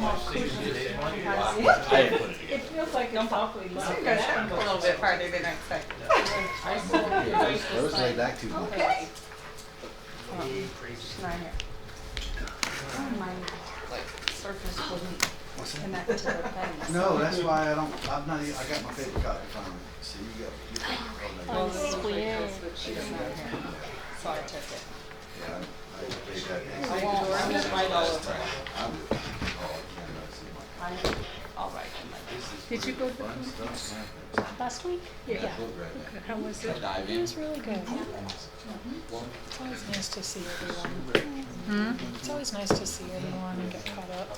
all cushy. It feels like it's awfully low. A little bit farther than I expected. Those laid back too much. Okay. She's not here. My surface wouldn't connect to the thing. No, that's why I don't, I got my paper copy finally. See, you got. Oh, that's weird. But she's not here. So I took it. Yeah, I paid that. I won't, I'm gonna write all over it. I'll write them. Did you go to the Last week? Yeah. How was it? It was really good. It's always nice to see everyone. It's always nice to see everyone and get caught up.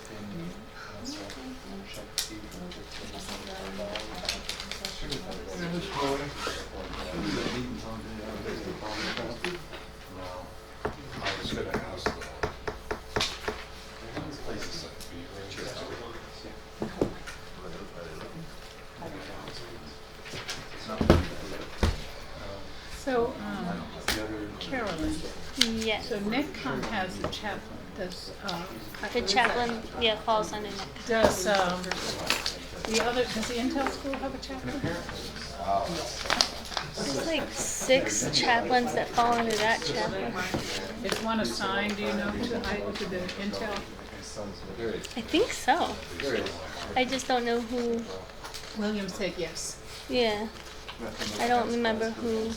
So, Carolyn, Yes. so NetCom has a chaplain. Does, The chaplain, yeah, falls under Nick. does, the other, does the Intel school have a chaplain? There's like 6 chaplains that fall under that chaplain. Is one assigned, do you know, to the Intel? I think so. I just don't know who. William said yes. Yeah. I don't remember who.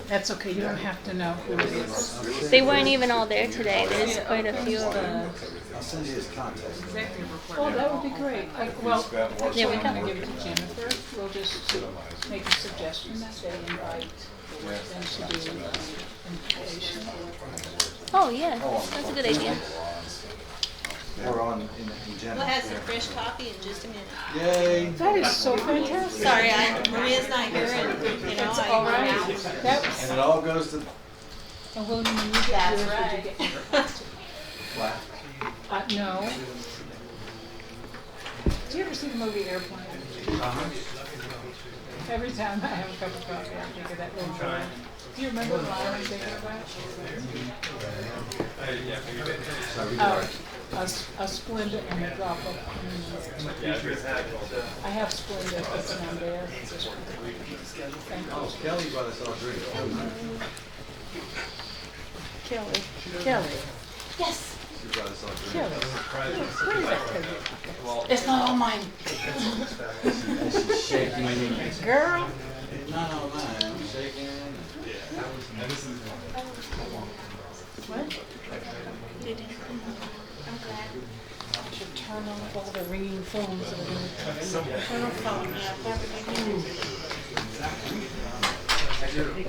That's okay, you don't have to know who it is. They weren't even all there today. There's quite a few of them. I'll send you his contact. Oh, that would be great. Well, actually, Yeah, we I'm can. gonna give it to Jennifer. We'll just make a suggestion that they invite them to do invitation. Oh, yeah. That's a good idea. We're on in general. We'll have some fresh coffee in just a minute. Yay. That is so fantastic. Sorry, Maria's not here and, you know, It's all right. That was, And it all goes to. and William, when you get That's yours, right. would you get? No. Do you ever see the movie Airplane? Every time I have a cup of coffee, I think of that little boy. Do you remember the line I'm thinking about? A Splenda and a drop of cream. I have Splenda, it's not there. It's just- Thank you. Oh, Kelly brought us all drinks. Kelly. Kelly. Yes. She brought us all drinks. Kelly. Where is that Kelly? It's not all mine. And she's shaking. Girl. Not all mine. I'm shaking. What? I'm glad. Should turn off all the ringing phones that are gonna. Turn on phone, yeah, that would be good.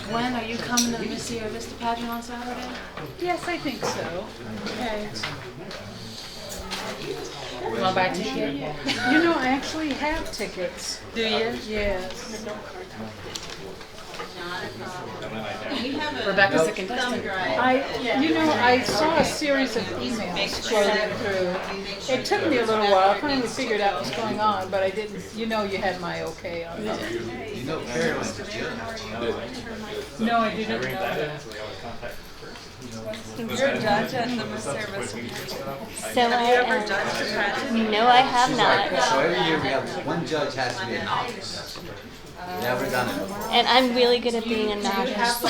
Gwen, are you coming to the Miss Sierra Vista pageant on Saturday? Yes, I think so. Okay. Want to buy a ticket? You know, I actually have tickets. Do you? Yes. We have a Rebecca's a thumb contestant. drive. I saw a series of emails floating through. It took me a little while. I finally figured out what's going on, but I didn't, you had my okay on that. You know Carolyn's a judge. No, I didn't know that. You're a judge at the Miss Sierra Vista. So Have you ever judged a pageant? No, I have not. So every year we have one judge has to be a novice. Never done it before. And I'm really good at being a novice.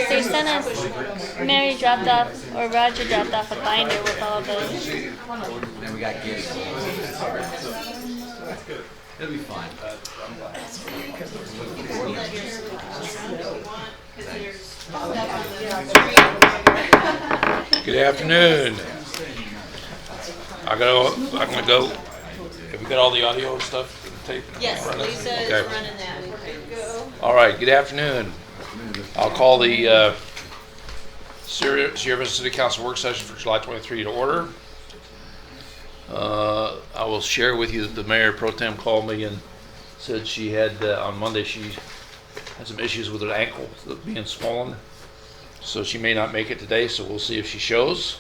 They sent us, Mary dropped off, or Roger dropped off a binder with all of those. Then we got Giddy. It'll be fun. Good afternoon. I'm gonna go. Have we got all the audio and stuff? Tape? Yes, Running? Lisa is Okay. running that. All right. Good afternoon. I'll call the Sierra Vista City Council work session for July 23 to order. I will share with you that the Mayor Pro Tem called me and said she had on Monday she had some issues with her ankle being swollen, so she may not make it today. So we'll see if she shows.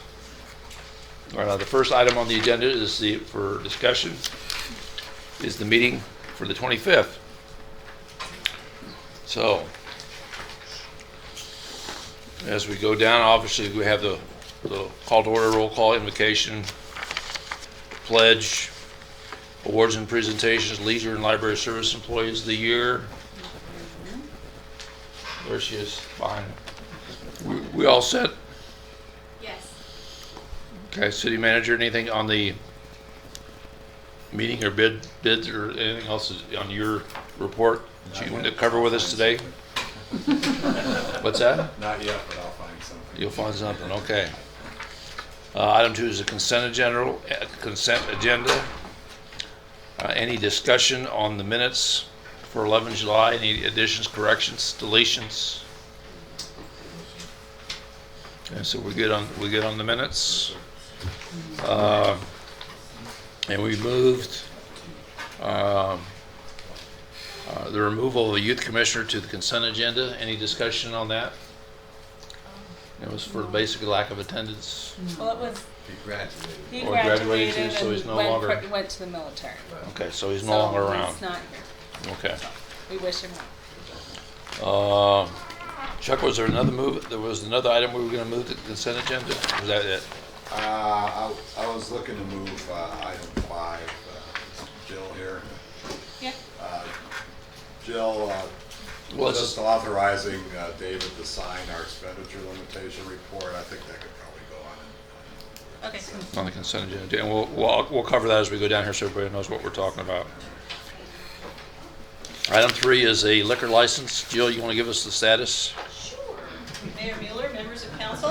The first item on the agenda is for discussion is the meeting for the 25th. So As we go down, obviously, we have the call to order, roll call, invocation, pledge, awards and presentations, leisure and library service employees of the year. There she is, fine. We all set? Yes. Okay, city manager, anything on the meeting or bids or anything else on your report that you want to cover with us today? What's that? Not yet, but I'll find something. You'll find something, okay. Item 2 is a consent agenda. Any discussion on the minutes for 11 July? Any additions, corrections, deletions? Okay, so we're good on the minutes. And we moved the removal of a youth commissioner to the consent agenda. Any discussion on that? It was for basically lack of attendance. Well, it was, He graduated. he Or graduated graduated too, so he's and no longer- went to the military. Okay, so he's no longer around. He's not here. Okay. We wish him well. Chuck, was there another move? There was another item we were going to move to the consent agenda? Was that it? I was looking to move item 5. Jill here. Yeah. Jill, Well, it's just authorizing David to sign our expenditure limitation report. I think that could probably go on. Okay. on the consent agenda, and we'll cover that as we go down here so everybody knows what we're talking about. Item 3 is a liquor license. Jill, you want to give us the status? Sure. Mayor Mueller, members of council.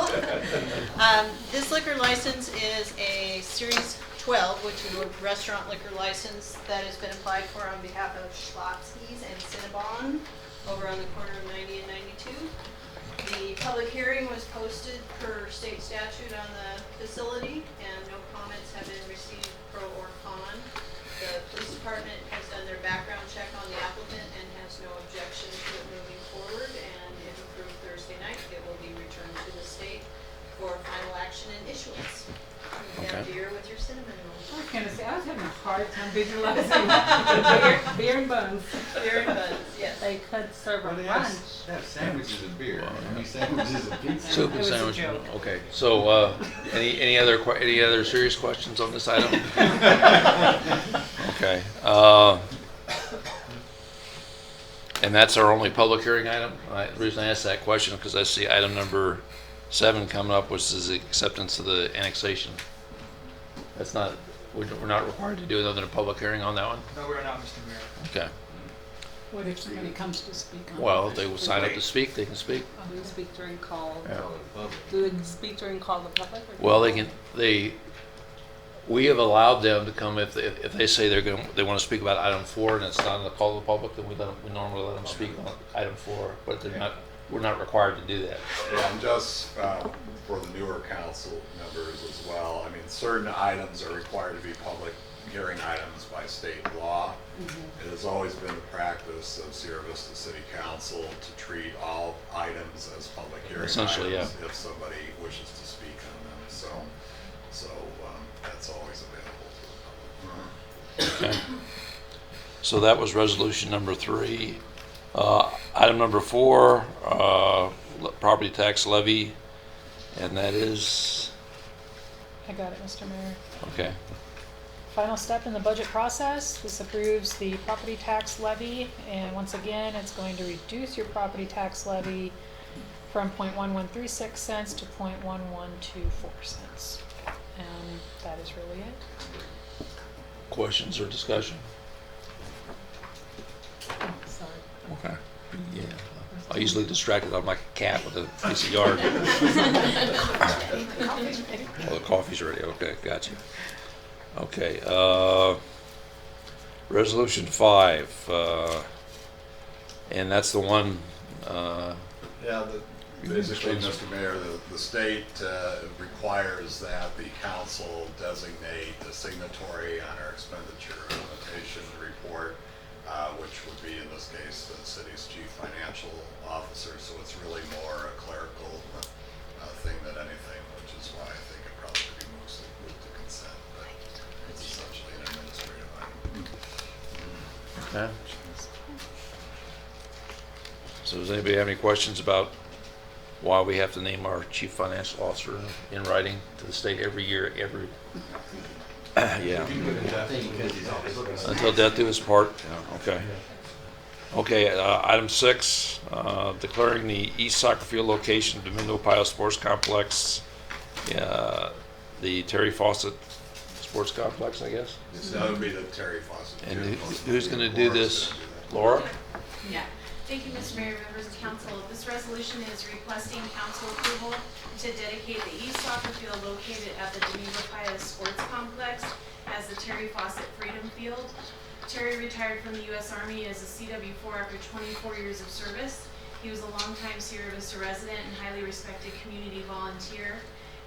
This liquor license is a Series 12, which is a restaurant liquor license that has been applied for on behalf of Schlotzsky's and Cinnabon over on the corner of 90 and 92. The public hearing was posted per state statute on the facility, and no comments have been received pro or con. The police department has done their background check on the applicant and has no objection to it moving forward, and if approved Thursday night, it will be returned to the state for final action and issuance. You have Okay. beer with your cinnamon rolls. I was gonna say, I was having a hard time visualizing beer and buns. Beer and buns, yes. They could serve a Well, they lunch. have sandwiches and beer. How many sandwiches and pizza? Soup and was a sandwich. joke. Okay, so any other serious questions on this item? Okay. And that's our only public hearing item? The reason I asked that question is because I see item number 7 coming up, which is the acceptance of the annexation. That's not, we're not required to do another than a public hearing on that one? No, we're not, Mr. Mayor. Okay. What if somebody comes to speak on it? Well, if they will sign up to speak, they can speak. Do we speak during call? Yeah. Do we speak during call of the public? or- Well, we have allowed them to come if they say they want to speak about item 4 and it's not in the call of the public, then we normally let them speak on item 4, but we're not required to do that. Yeah, and just for the newer council members as well, I mean, certain items are required to be public hearing items by state law. It has always been the practice of Sierra Vista City Council to treat all items as public hearing Essentially, items if somebody wishes to speak on them. So that's always available to the public. Okay. So that was resolution number 3. Item number 4, property tax levy, and that is, I got it, Mr. Mayor. okay. Final step in the budget process, this approves the property tax levy, and once again, it's going to reduce your property tax levy from 0.1136 cents to 0.1124 cents. And that is really it. Questions or discussion? Oh, sorry. Okay. Yeah. I usually distracted. I'm like a cat with a piece of yard. Oh, the coffee's ready. Okay, gotcha. Okay. Resolution 5, and that's the one. Yeah, basically, Mr. Mayor, the state requires that the council designate a signatory on our expenditure limitation report, which would be, in this case, the city's chief financial officer. So it's really more a clerical thing than anything, which is why I think it probably could be moved to consent. But it's essentially an administrative item. Okay. So does anybody have any questions about why we have to name our chief financial officer in writing to the state every year, yeah. Until death do us part, okay. Okay, item 6, declaring the East Soccer Field location of Domingo Ohio Sports Complex, the Terry Fawcett Sports Complex, I guess. So that would be the Terry Fawcett. And Field. who's going to do Laura's this? gonna do that. Laura? Yeah. Thank you, Mr. Mayor, members of council. This resolution is requesting council approval to dedicate the East Soccer Field located at the Domingo Ohio Sports Complex as the Terry Fawcett Freedom Field. Terry retired from the U.S. Army as a CW4 after 24 years of service. He was a longtime Sierra Vista resident and highly respected community volunteer.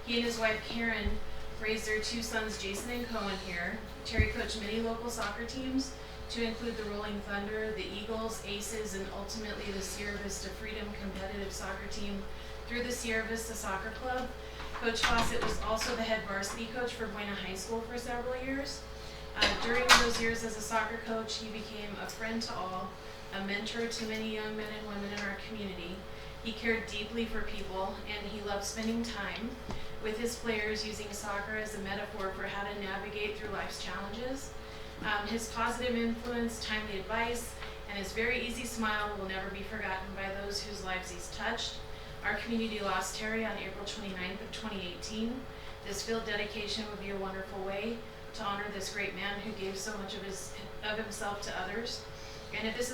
He and his wife Karen raised their 2 sons, Jason and Cohen, here. Terry coached many local soccer teams, to include the Rolling Thunder, the Eagles, Aces, and ultimately the Sierra Vista Freedom competitive soccer team through the Sierra Vista Soccer Club. Coach Fawcett was also the head varsity coach for Buena High School for several years. During those years as a soccer coach, he became a friend to all, a mentor to many young men and women in our community. He cared deeply for people, and he loved spending time with his players, using soccer as a metaphor for how to navigate through life's challenges. His positive influence, timely advice, and his very easy smile will never be forgotten by those whose lives he's touched. Our community lost Terry on April 29th of 2018. This field dedication would be a wonderful way to honor this great man who gave so much of himself to others. And if this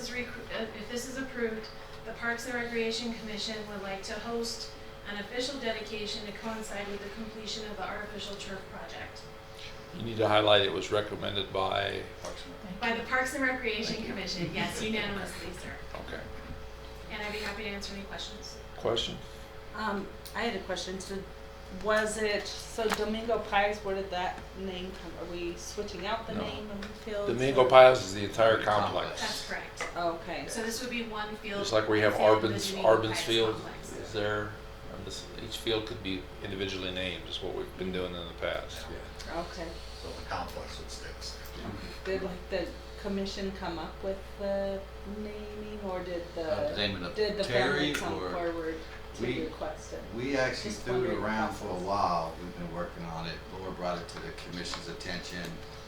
is approved, the Parks and Recreation Commission would like to host an official dedication to coincide with the completion of the artificial turf project. You need to highlight it was recommended by. By the Parks and Recreation Commission, yes, unanimously, sir. Okay. And I'd be happy to answer any questions. Question? I had a question. So Domingo Pies, where did that name come? Are we switching out the No. name of the field? Domingo Piles is the entire complex. That's correct. Okay. So this would be one field. Just like we have one field, the Arbin's Domingo Pies Field complex. is there. Each field could be individually named, is what we've been doing in the past. Okay. So the complex would stay the same. Did the commission come up with the naming, or did the Naming of did the Terry family come or forward to we- request it? We actually Just threw it wondering around for a process. while. We've been working on it. Laura brought it to the commission's attention.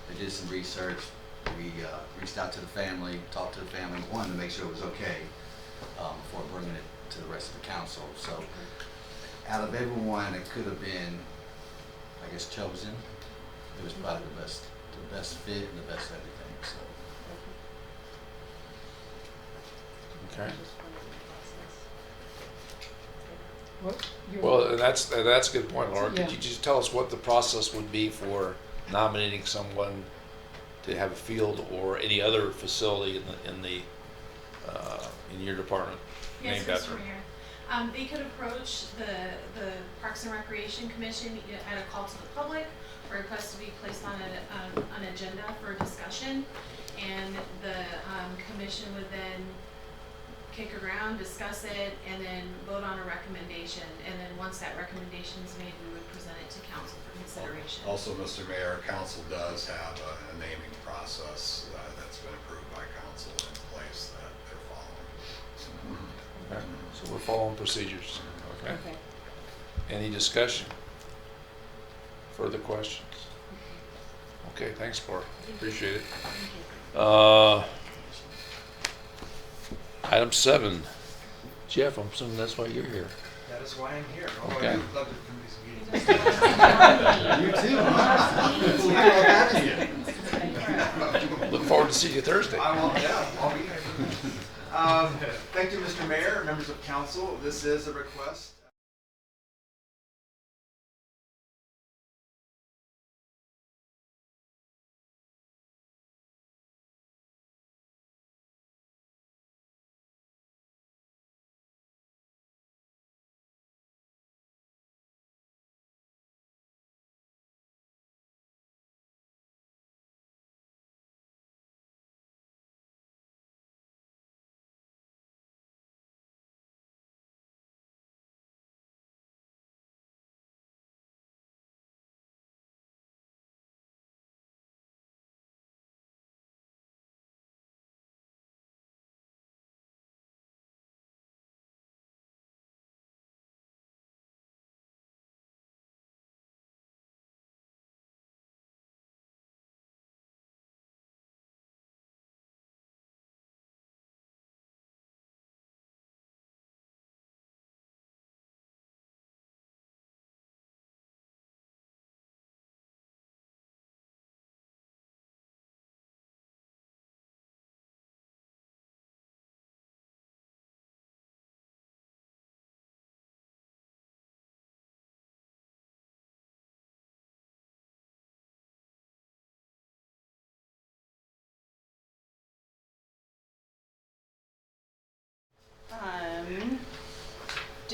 They did some research. We reached out to the family, talked to the family, wanted to make sure it was okay before bringing it to the rest of the council. So out of everyone, it could have been, I guess, chosen. It was probably the best fit and the best everything. So Okay. What? Well, and that's a good point, Laura. Yeah. Could you just tell us what the process would be for nominating someone to have a field or any other facility in your department Yes, named Mr. after? Mayor. They could approach the Parks and Recreation Commission at a call to the public, or request to be placed on an agenda for discussion, and the commission would then kick around, discuss it, and then vote on a recommendation. And then once that recommendation is made, we would present it to council for consideration. Also, Mr. Mayor, council does have a naming process that's been approved by council in place that they're following. Okay. So we're following procedures. Okay. Okay. Any discussion? Further questions? Okay, thanks, Laura. Appreciate it. Item 7. Jeff, I'm assuming that's why you're here. That is why I'm here. Oh, Okay. I do love to do these meetings. you too, huh? Look forward to seeing you Thursday. I will, yeah, I'll be here. Thank you, Mr. Mayor, members of council. This is a request.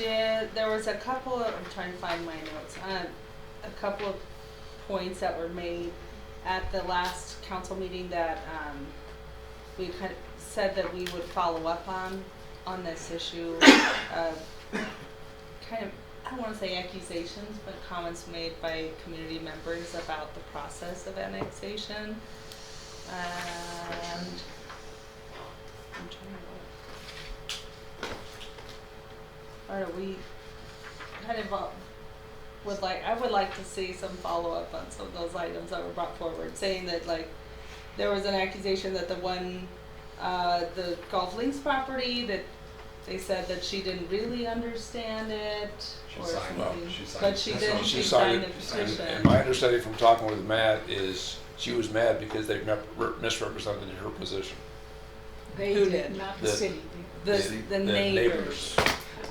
there was a couple of, I'm trying to find my notes, a couple of points that were made at the last council meeting that, we kind of said that we would follow up on this issue of kind of, I don't wanna say accusations, but comments made by community members about the process of annexation. And I'm trying to look. I don't know, we kind of I would like to see some follow-up on some of those items that were brought forward, saying that like there was an accusation that the Golf Links property, that they said that she didn't really understand it She or signed up. something. She signed But it. she That's didn't, what she signed the petition. And my understanding from talking with Matt is she was mad because they misrepresented her position. They Who did, did? not the The- city. The neighbors.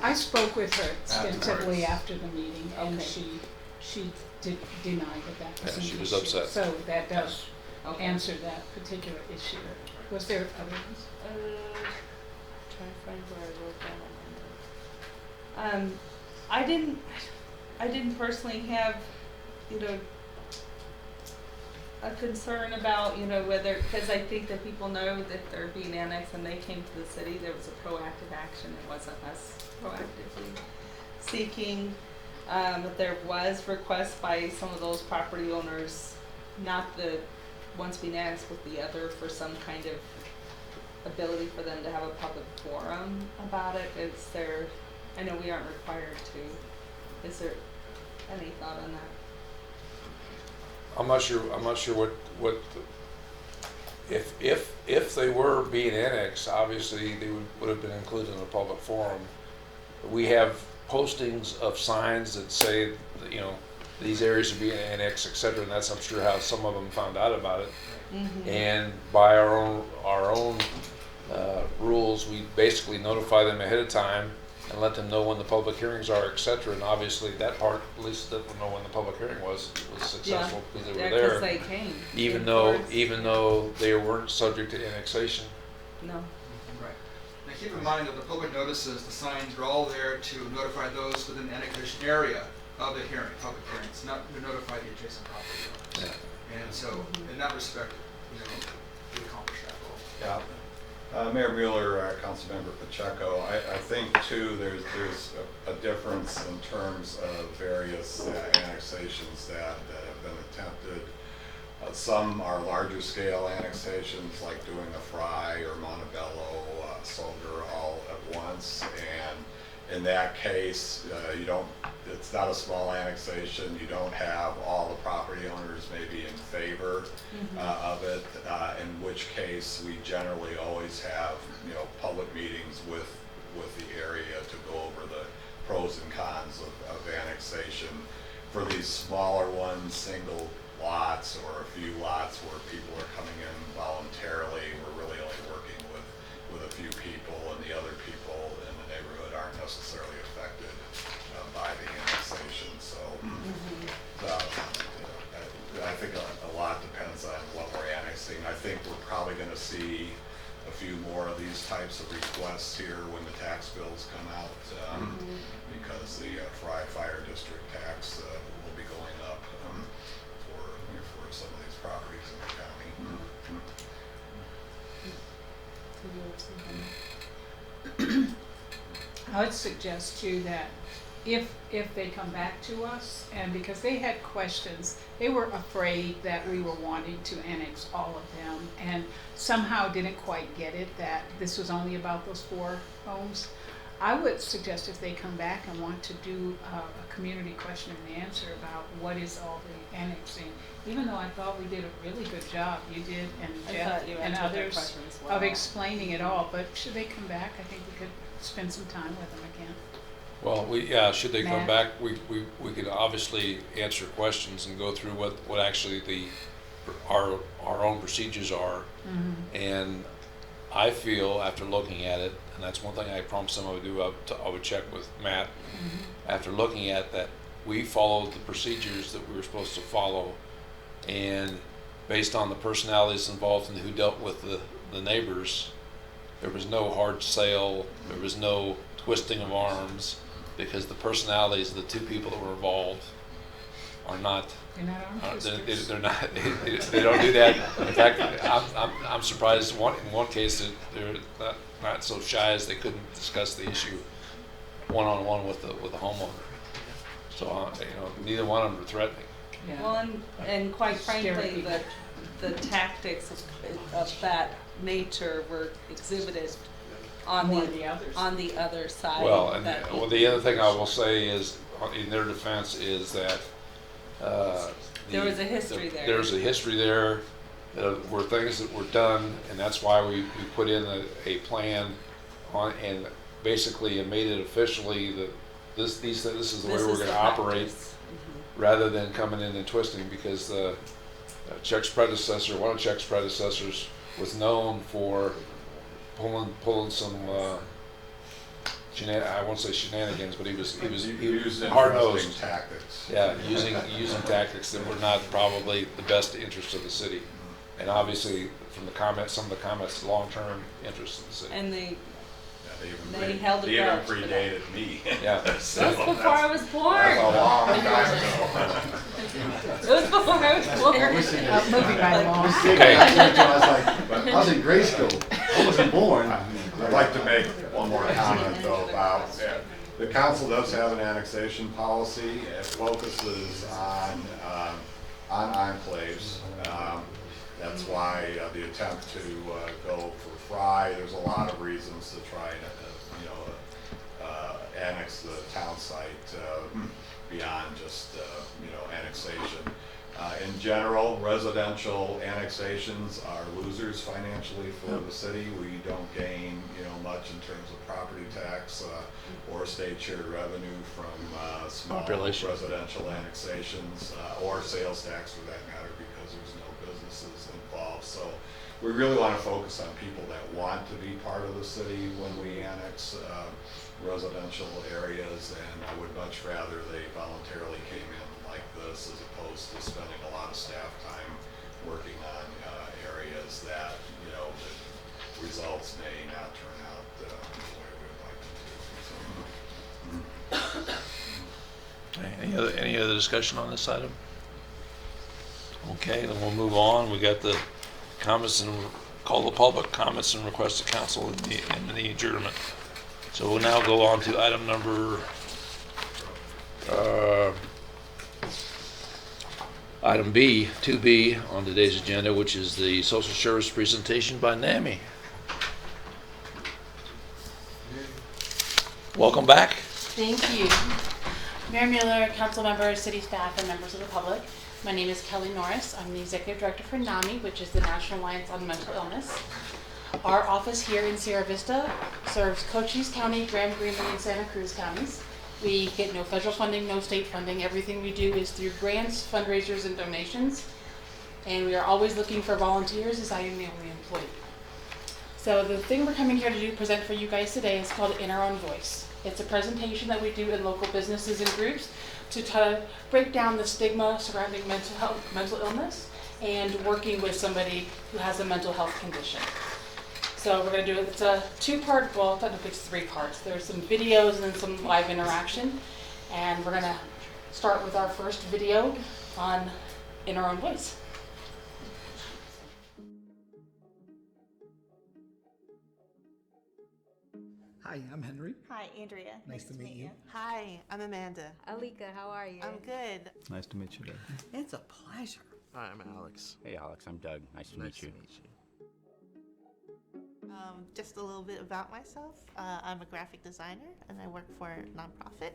I spoke with her extensively Afterwards. after the meeting, and Okay. she denied that was Yeah, an she was issue. upset. So that does Okay. answer that particular issue. Was there other ones? Trying to find where I wrote down on there. I didn't personally have, a concern about, whether, because I think that people know that they're being annexed and they came to the city, there was a proactive action, it wasn't us proactively seeking. But there was requests by some of those property owners, not the ones being annexed, but the other, for some kind of ability for them to have a public forum about it. I know we aren't required to. Is there any thought on that? I'm not sure what if they were being annexed, obviously they would have been included in a public forum. We have postings of signs that say, these areas are being annexed, et cetera, and that's, I'm sure, how some of them found out about it. Mm-hmm. And by our own rules, we basically notify them ahead of time and let them know when the public hearings are, et cetera. And obviously that part, at least let them know when the public hearing was successful because they were Yeah, there. 'cause they came. Even Of though course. they weren't subject to annexation. No. Right. Now keep in mind that the public notices, the signs are all there to notify those within the annexation area of the hearing, public hearings, not to notify the adjacent property owners. And so, in that respect, we accomplish that goal. Yeah. Mayor Mueller, Councilmember Pacheco, I think too there's a difference in terms of various annexations that have been attempted. Some are larger scale annexations, like doing a Fry or Montebello, Soldier all at once, and in that case, it's not a small annexation, you don't have all the property owners maybe in favor of it, in which case we generally always have, public meetings with the area to go over the pros and cons of annexation. For these smaller ones, single lots or a few lots where people are coming in voluntarily, we're really only working with a few people, and the other people in the neighborhood aren't necessarily affected by the annexation. So, I think a lot depends on what we're annexing. I think we're probably going to see a few more of these types of requests here when the tax bills come out, because the Fry Fire District tax will be going up for some of these properties in the county. I would suggest too that if they come back to us, and because they had questions, they were afraid that we were wanting to annex all of them and somehow didn't quite get it, that this was only about those 4 homes. I would suggest if they come back and want to do a community question and answer about what is all the annexing, even though I thought we did a really good job, you did, and I Jeff thought you and answered their others, questions well. of explaining it all, but should they come back, I think we could spend some time with them again. Well, should they come Matt? back, we could obviously answer questions and go through what actually our own procedures are. And I feel, after looking at it, and that's one thing I promised them I would do, I would check with Matt. After looking at that, we followed the procedures that we were supposed to follow, and based on the personalities involved and who dealt with the neighbors, there was no hard sale, there was no twisting of arms. because the personalities of the two people that were involved are not. You're not on sisters. They're not. They don't do that. In fact, I'm surprised. In one case that they're not so shy as they couldn't discuss the issue one-on-one with the homeowner. So neither one of them are threatening. Yeah. Well, and quite Scare frankly, people. the tactics of that nature were exhibited on More the others. on the other side. Well, and that- the other thing I will say is, in their defense, is that There was a history there. There's a history there. Were things that were done, and that's why we put in a plan on and basically made it officially that this is the way we're going to operate, rather than coming in and twisting, because Chuck's predecessor, one of Chuck's predecessors, was known for pulling some I won't say shenanigans, but he was Used hard interesting nosed. tactics. Yeah, using tactics that were not probably the best interest of the city, and obviously from the comments, some of the comments, long-term interest of the city. And they Yeah, They held a they even grudge for that. predated me. Yeah. So That was before I was born. That's a long time ago. It was before I was born. Moving right along. Okay. I was like, I was in grade school. I wasn't born. I'd like to make one more comment though about, the council does have an annexation policy. It focuses on enclaves. That's why the attempt to go for Fry, there's a lot of reasons to try and, annex the town site beyond just, annexation. In general, residential annexations are losers financially for the city. We don't gain, much in terms of property tax or state shared revenue from small Population. residential annexations or sales tax for that matter, because there's no businesses involved. So we really want to focus on people that want to be part of the city when we annex residential areas, and I would much rather they voluntarily came in like this as opposed to spending a lot of staff time working on areas that, the results may not turn out the way we'd like them to. Any other discussion on this item? Okay, then we'll move on. We got the comments and call the public comments and requests of council in the adjournment. So we'll now go on to item number item B, 2B on today's agenda, which is the social service presentation by NAMI. Welcome back. Thank you. Mayor Mueller, council members, city staff, and members of the public. My name is Kelly Norris. I'm the executive director for NAMI, which is the National Alliance on Mental Illness. Our office here in Sierra Vista serves Cochise County, Grand Greenland, and Santa Cruz counties. We get no federal funding, no state funding. Everything we do is through grants, fundraisers, and donations. And we are always looking for volunteers, as I am the only employee. So the thing we're coming here to do, present for you guys today, is called In Our Own Voice. It's a presentation that we do in local businesses and groups to try to break down the stigma surrounding mental illness and working with somebody who has a mental health condition. So we're going to do it. It's a two-part, well, technically it's 3 parts. There's some videos and then some live interaction. And we're going to start with our first video on In Our Own Voice. Hi, I'm Henry. Hi, Andrea. Nice to meet you. Hi, I'm Amanda. Alika, how are you? I'm good. Nice to meet you, Dave. It's a pleasure. Hi, I'm Alex. Hey Alex, I'm Doug. Nice to meet you. Just a little bit about myself. I'm a graphic designer and I work for a nonprofit.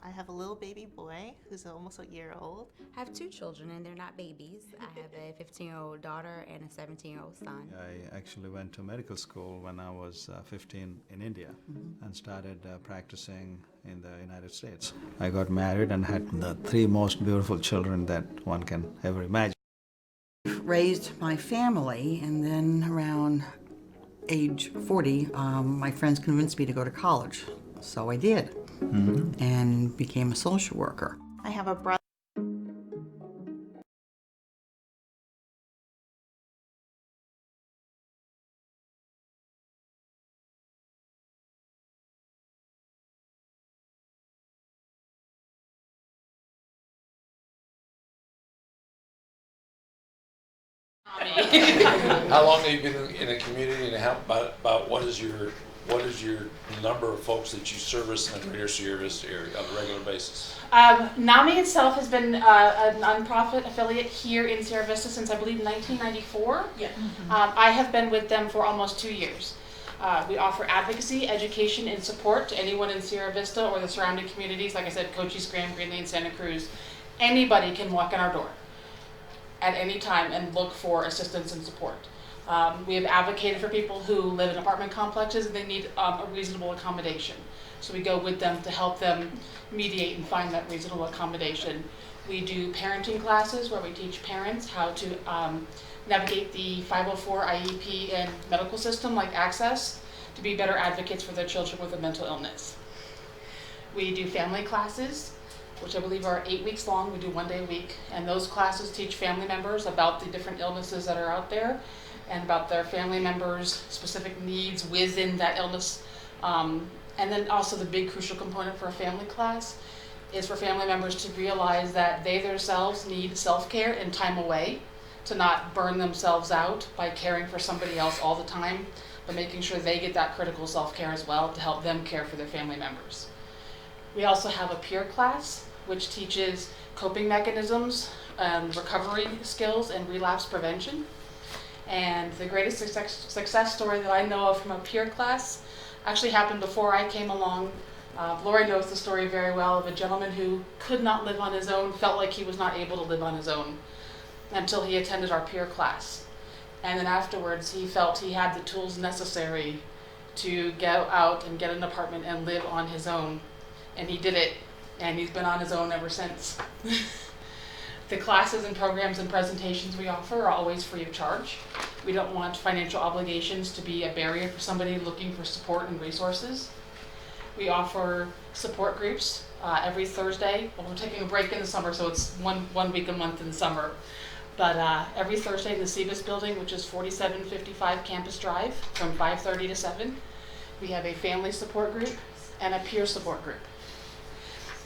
I have a little baby boy who's almost a year old. I have 2 children and they're not babies. I have a 15-year-old daughter and a 17-year-old son. I actually went to medical school when I was 15 in India and started practicing in the United States. I got married and had the 3 most beautiful children that one can ever imagine. Raised my family, and then around age 40, my friends convinced me to go to college. So I did, and became a social worker. I have a brother. How long have you been in the community, and how about what is your number of folks that you service in the greater Sierra Vista area on a regular basis? NAMI itself has been a nonprofit affiliate here in Sierra Vista since I believe 1994. Yeah. I have been with them for almost 2 years. We offer advocacy, education, and support to anyone in Sierra Vista or the surrounding communities. Like I said, Cochise, Graham, Greenlee, and Santa Cruz. Anybody can walk in our door at any time and look for assistance and support. We have advocated for people who live in apartment complexes and they need a reasonable accommodation. So we go with them to help them mediate and find that reasonable accommodation. We do parenting classes where we teach parents how to navigate the 504 IEP and medical system like Access to be better advocates for their children with a mental illness. We do family classes, which I believe are 8 weeks long. We do 1 day a week, and those classes teach family members about the different illnesses that are out there and about their family members' specific needs within that illness. And then also the big crucial component for a family class is for family members to realize that they themselves need self-care and time away, to not burn themselves out by caring for somebody else all the time, but making sure they get that critical self-care as well to help them care for their family members. We also have a peer class, which teaches coping mechanisms, recovery skills, and relapse prevention. And the greatest success story that I know of from a peer class actually happened before I came along. Lori knows the story very well of a gentleman who could not live on his own, felt like he was not able to live on his own until he attended our peer class. And then afterwards, he felt he had the tools necessary to go out and get an apartment and live on his own. And he did it, and he's been on his own ever since. The classes and programs and presentations we offer are always free of charge. We don't want financial obligations to be a barrier for somebody looking for support and resources. We offer support groups every Thursday. Well, we're taking a break in the summer, so it's one week a month in the summer. But every Thursday in the CBIS building, which is 4755 Campus Drive, from 5:30 to 7, we have a family support group and a peer support group.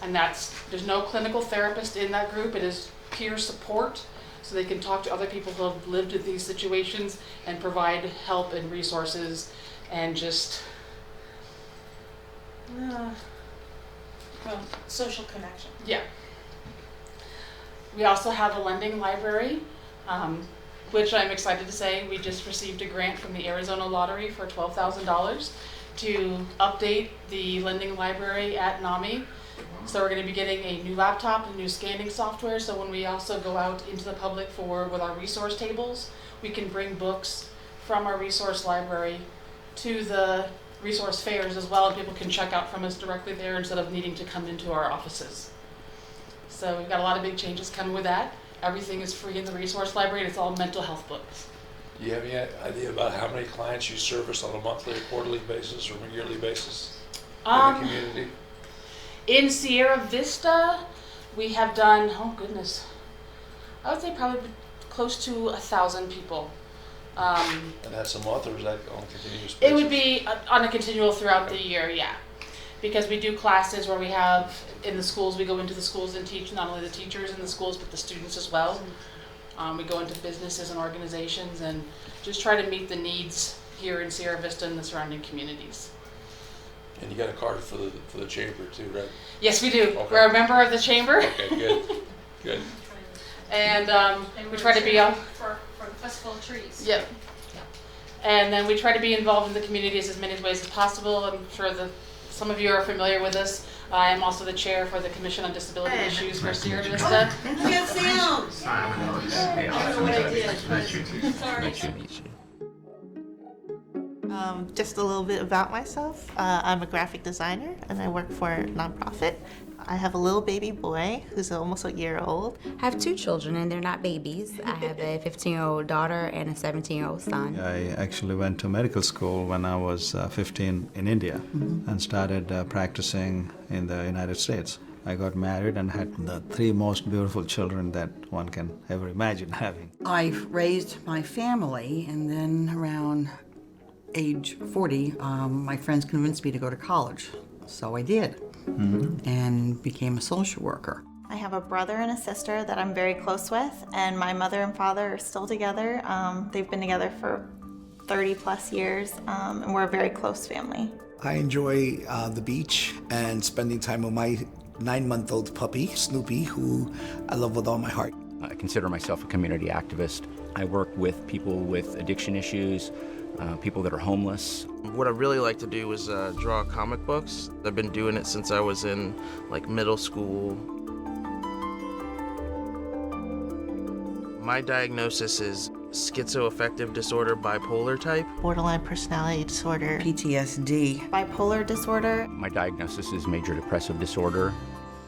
And there's no clinical therapist in that group. It is peer support, so they can talk to other people who have lived in these situations and provide help and resources and just Social connection. yeah. We also have a lending library, which I'm excited to say we just received a grant from the Arizona Lottery for $12,000 to update the lending library at NAMI. So we're going to be getting a new laptop and new scanning software, so when we also go out into the public with our resource tables, we can bring books from our resource library to the resource fairs as well, and people can check out from us directly there instead of needing to come into our offices. So we've got a lot of big changes coming with that. Everything is free in the resource library, and it's all mental health books. Do you have any idea about how many clients you service on a monthly or quarterly basis or a yearly basis in the community? In Sierra Vista, we have done, oh goodness, I would say probably close to 1,000 people. And that's a month, or is that on a continuous basis? It would be on a continual throughout the year, yeah. Because we do classes where we have, in the schools, we go into the schools and teach not only the teachers in the schools, but the students as well. We go into businesses and organizations and just try to meet the needs here in Sierra Vista and the surrounding communities. And you got a card for the chamber too, right? Yes, we do. Okay. We're a member of the chamber. Okay, good, good. And we try to be for the Festival of Trees. Yep. And then we try to be involved in the communities as many ways as possible. I'm sure that some of you are familiar with us. I am also the chair for the Commission on Disability Issues for Sierra Vista. Can't sound. I don't know what I did. Sorry. Just a little bit about myself. I'm a graphic designer and I work for a nonprofit. I have a little baby boy who's almost a year old. I have 2 children and they're not babies. I have a 15-year-old daughter and a 17-year-old son. I actually went to medical school when I was 15 in India and started practicing in the United States. I got married and had the 3 most beautiful children that one can ever imagine having. I raised my family, and then around age 40, my friends convinced me to go to college. So I did, and became a social worker. I have a brother and a sister that I'm very close with, and my mother and father are still together. They've been together for 30 plus years, and we're a very close family. I enjoy the beach and spending time with my 9-month-old puppy, Snoopy, who I love with all my heart. I consider myself a community activist. I work with people with addiction issues, people that are homeless. What I really like to do is draw comic books. I've been doing it since I was in middle school. My diagnosis is schizoaffective disorder, bipolar type. Borderline personality disorder. PTSD. Bipolar disorder. My diagnosis is major depressive disorder.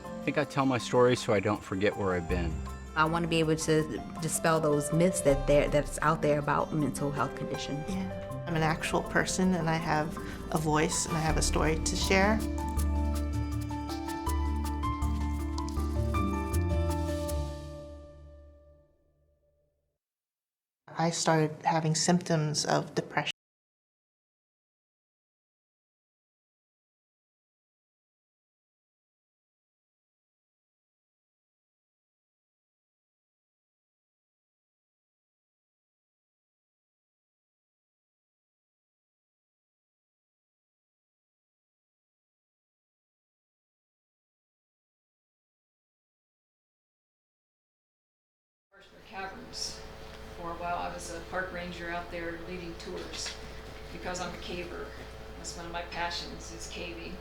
I think I tell my story so I don't forget where I've been. I want to be able to dispel those myths that's out there about mental health conditions. Yeah. I'm an actual person, and I have a voice, and I have a story to share. I started having symptoms of depression. Caverns. For a while, I was a park ranger out there leading tours because I'm a caver. That's one of my passions is caving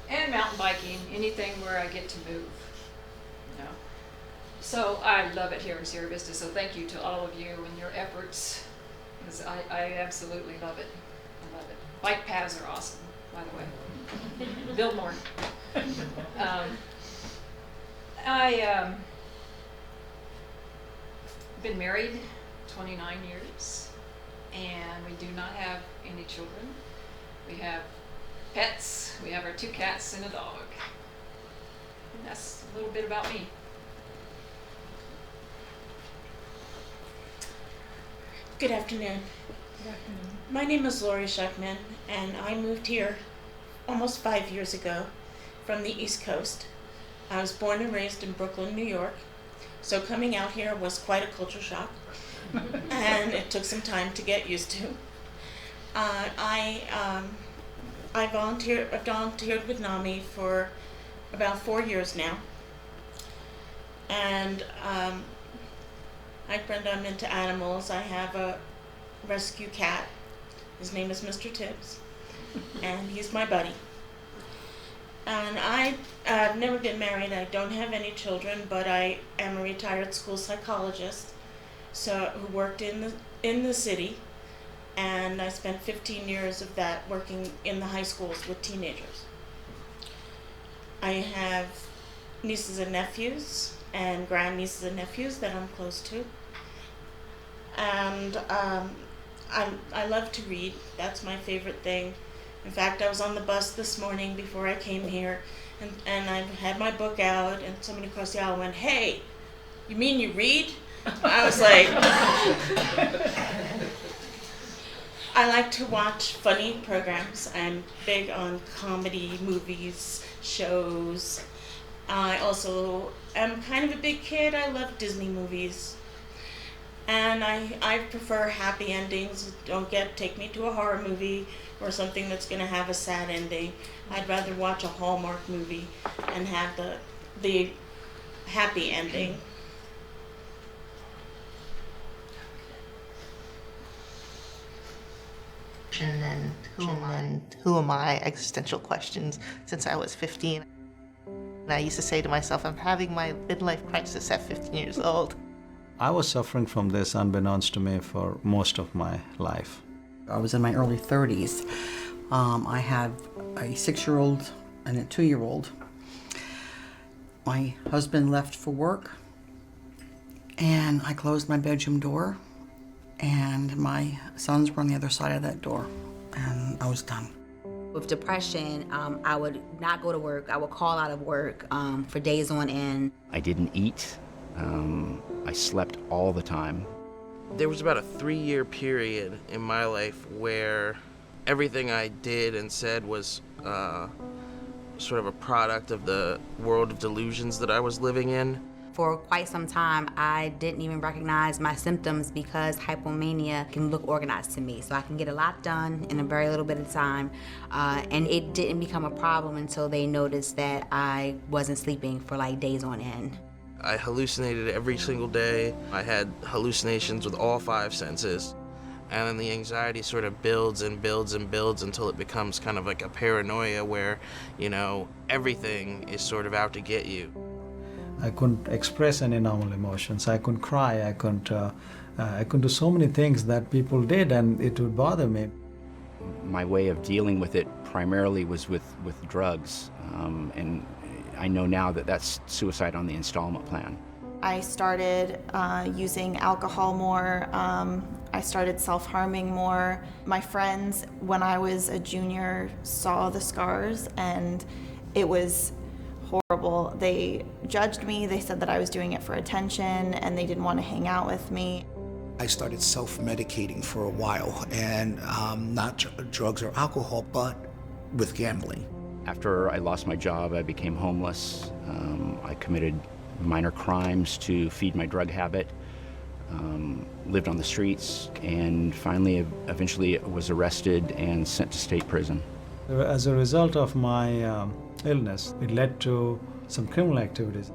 and mountain biking, anything where I get to move. You know. So I love it here in Sierra Vista. So thank you to all of you and your efforts, because I absolutely love it. I love it. Bike paths are awesome, by the way. Build more. Been married 29 years, and we do not have any children. We have pets. We have our 2 cats and a dog. And that's a little bit about me. Good afternoon. Good afternoon. My name is Lori Shuckman, and I moved here almost 5 years ago from the East Coast. I was born and raised in Brooklyn, New York. So coming out here was quite a culture shock, and it took some time to get used to. I volunteered with NAMI for about 4 years now, and like Brenda, I'm into animals. I have a rescue cat. His name is Mr. Tibbs, and he's my buddy. And I've never been married. I don't have any children, but I am a retired school psychologist, who worked in the city, and I spent 15 years of that working in the high schools with teenagers. I have nieces and nephews and grandnieces and nephews that I'm close to, and I love to read. That's my favorite thing. In fact, I was on the bus this morning before I came here, and I had my book out, and somebody across the aisle went, "Hey, you mean you read?" I was like, I like to watch funny programs. I'm big on comedy, movies, shows. I also am kind of a big kid. I love Disney movies. And I prefer happy endings. Don't take me to a horror movie or something that's going to have a sad ending. I'd rather watch a Hallmark movie and have the happy ending. And then who am I? Existential questions since I was 15. And I used to say to myself, I'm having my midlife crisis at 15 years old. I was suffering from this unbeknownst to me for most of my life. I was in my early 30s. I had a 6-year-old and a 2-year-old. My husband left for work, and I closed my bedroom door, and my sons were on the other side of that door, and I was done. With depression, I would not go to work. I would call out of work for days on end. I didn't eat. I slept all the time. There was about a 3-year period in my life where everything I did and said was, sort of a product of the world of delusions that I was living in. For quite some time, I didn't even recognize my symptoms because hypomania can look organized to me. So I can get a lot done in a very little bit of time. And it didn't become a problem until they noticed that I wasn't sleeping for like days on end. I hallucinated every single day. I had hallucinations with all 5 senses. And then the anxiety sort of builds and builds and builds until it becomes kind of like a paranoia where, you know, everything is sort of out to get you. I couldn't express any normal emotions. I couldn't cry. I couldn't do so many things that people did, and it would bother me. My way of dealing with it primarily was with drugs, and I know now that that's suicide on the installment plan. I started using alcohol more. I started self-harming more. My friends, when I was a junior, saw the scars, and it was horrible. They judged me. They said that I was doing it for attention, and they didn't want to hang out with me. I started self-medicating for a while, and not drugs or alcohol, but with gambling. After I lost my job, I became homeless. I committed minor crimes to feed my drug habit, lived on the streets, and finally, eventually was arrested and sent to state prison. As a result of my illness, it led to some criminal activities.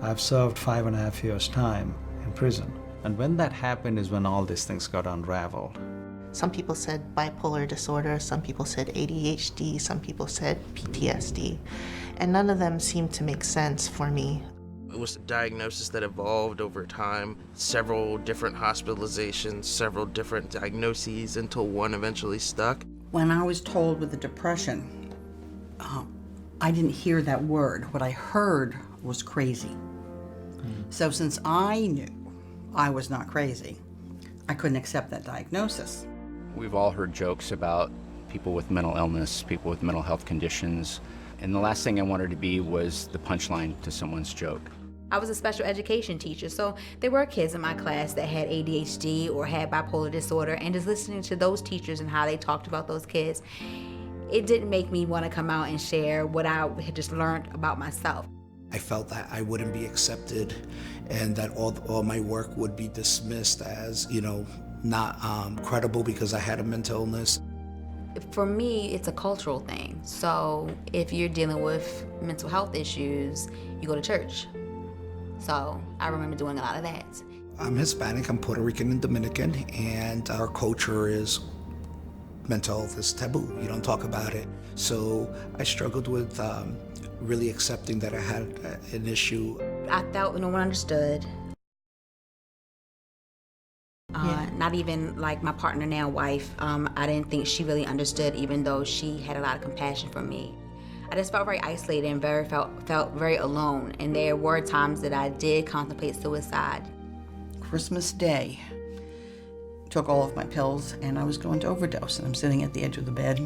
I've served 5.5 years' time in prison. And when that happened is when all these things got unraveled. Some people said bipolar disorder, some people said ADHD, some people said PTSD, and none of them seemed to make sense for me. It was a diagnosis that evolved over time, several different hospitalizations, several different diagnoses until one eventually stuck. When I was told with the depression, I didn't hear that word. What I heard was crazy. So since I knew I was not crazy, I couldn't accept that diagnosis. We've all heard jokes about people with mental illness, people with mental health conditions, and the last thing I wanted to be was the punchline to someone's joke. I was a special education teacher, so there were kids in my class that had ADHD or had bipolar disorder, and just listening to those teachers and how they talked about those kids, it didn't make me want to come out and share what I had just learned about myself. I felt that I wouldn't be accepted and that all my work would be dismissed as, not credible because I had a mental illness. For me, it's a cultural thing. So if you're dealing with mental health issues, you go to church. So I remember doing a lot of that. I'm Hispanic, I'm Puerto Rican and Dominican, and our culture is mental health is taboo. You don't talk about it. So I struggled with really accepting that I had an issue. I felt no one understood. Not even like my partner now, wife. I didn't think she really understood, even though she had a lot of compassion for me. I just felt very isolated and felt very alone. And there were times that I did contemplate suicide. Christmas Day, took all of my pills, and I was going to overdose. And I'm sitting at the edge of the bed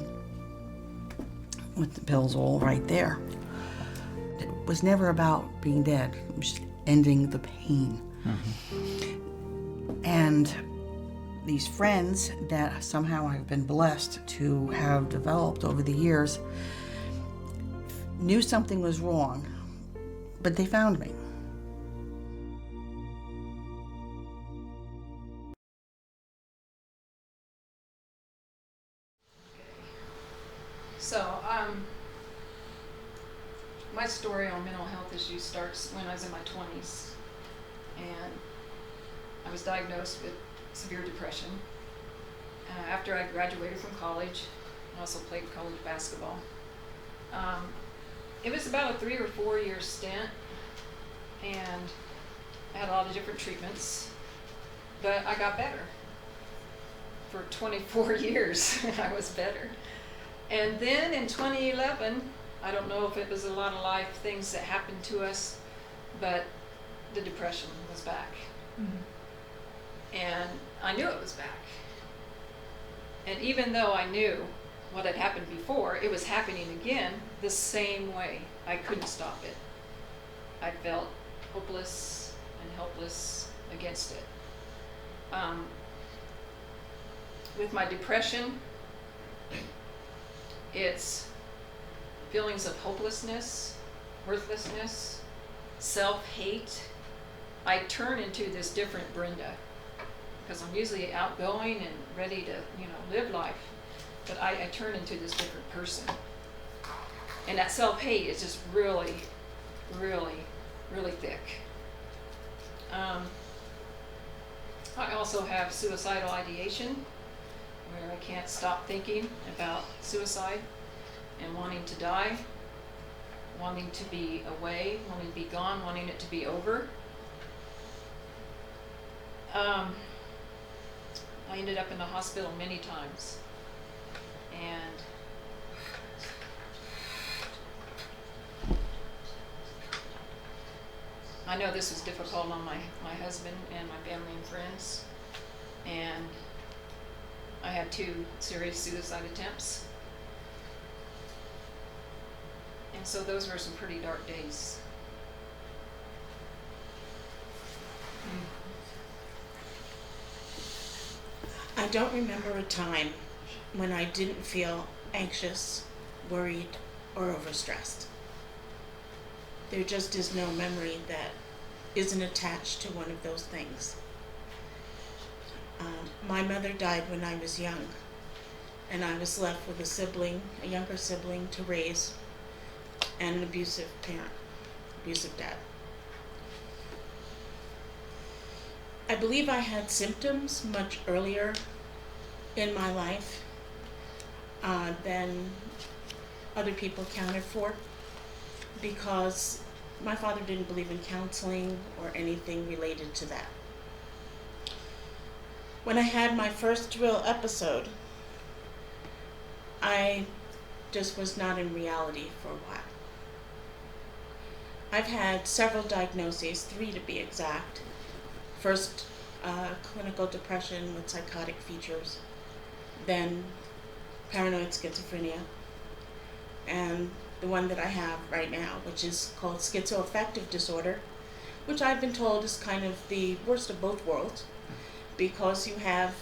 with the pills all right there. It was never about being dead. It was just ending the pain. And these friends that somehow I've been blessed to have developed over the years knew something was wrong, but they found me. So, my story on mental health issues starts when I was in my 20s, and I was diagnosed with severe depression. After I graduated from college, I also played college basketball. It was about a 3 or 4 year stint, and I had a lot of different treatments, but I got better. For 24 years, I was better. And then in 2011, I don't know if it was a lot of life things that happened to us, but the depression was back. And I knew it was back. And even though I knew what had happened before, it was happening again the same way. I couldn't stop it. I felt hopeless and helpless against it. With my depression, it's feelings of hopelessness, worthlessness, self-hate, I turn into this different Brenda. Because I'm usually outgoing and ready to, live life. But I turn into this different person. And that self-hate is just really, really, really thick. I also have suicidal ideation, where I can't stop thinking about suicide and wanting to die, wanting to be away, wanting to be gone, wanting it to be over. I ended up in the hospital many times, and I know this was difficult on my husband and my family and friends, and I had 2 serious suicide attempts, and so those were some pretty dark days. I don't remember a time when I didn't feel anxious, worried, or overstressed. There just is no memory that isn't attached to one of those things. My mother died when I was young, and I was left with a younger sibling to raise, and an abusive dad. I believe I had symptoms much earlier in my life than other people accounted for, because my father didn't believe in counseling or anything related to that. When I had my first real episode, I just was not in reality for a while. I've had several diagnoses, 3 to be exact. First, clinical depression with psychotic features, then paranoid schizophrenia, and the one that I have right now, which is called schizoaffective disorder, which I've been told is kind of the worst of both worlds, because you have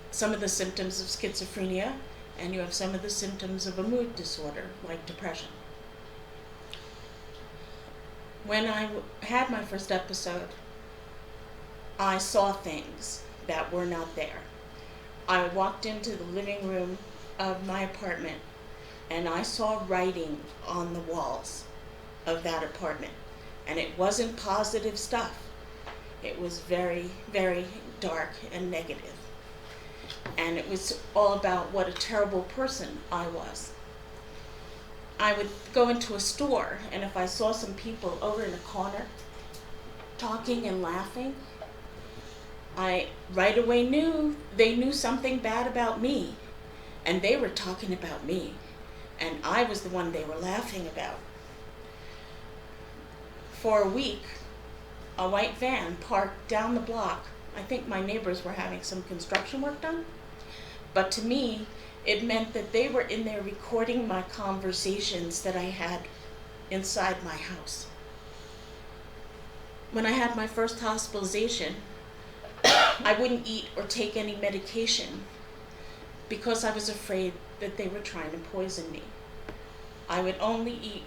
some of the symptoms of schizophrenia and you have some of the symptoms of a mood disorder, like depression. When I had my first episode, I saw things that were not there. I walked into the living room of my apartment and I saw writing on the walls of that apartment. And it wasn't positive stuff. It was very, very dark and negative. And it was all about what a terrible person I was. I would go into a store, and if I saw some people over in the corner talking and laughing, I right away knew they knew something bad about me, and they were talking about me, and I was the one they were laughing about. For a week, a white van parked down the block. I think my neighbors were having some construction work done, but to me, it meant that they were in there recording my conversations that I had inside my house. When I had my first hospitalization, I wouldn't eat or take any medication because I was afraid that they were trying to poison me. I would only eat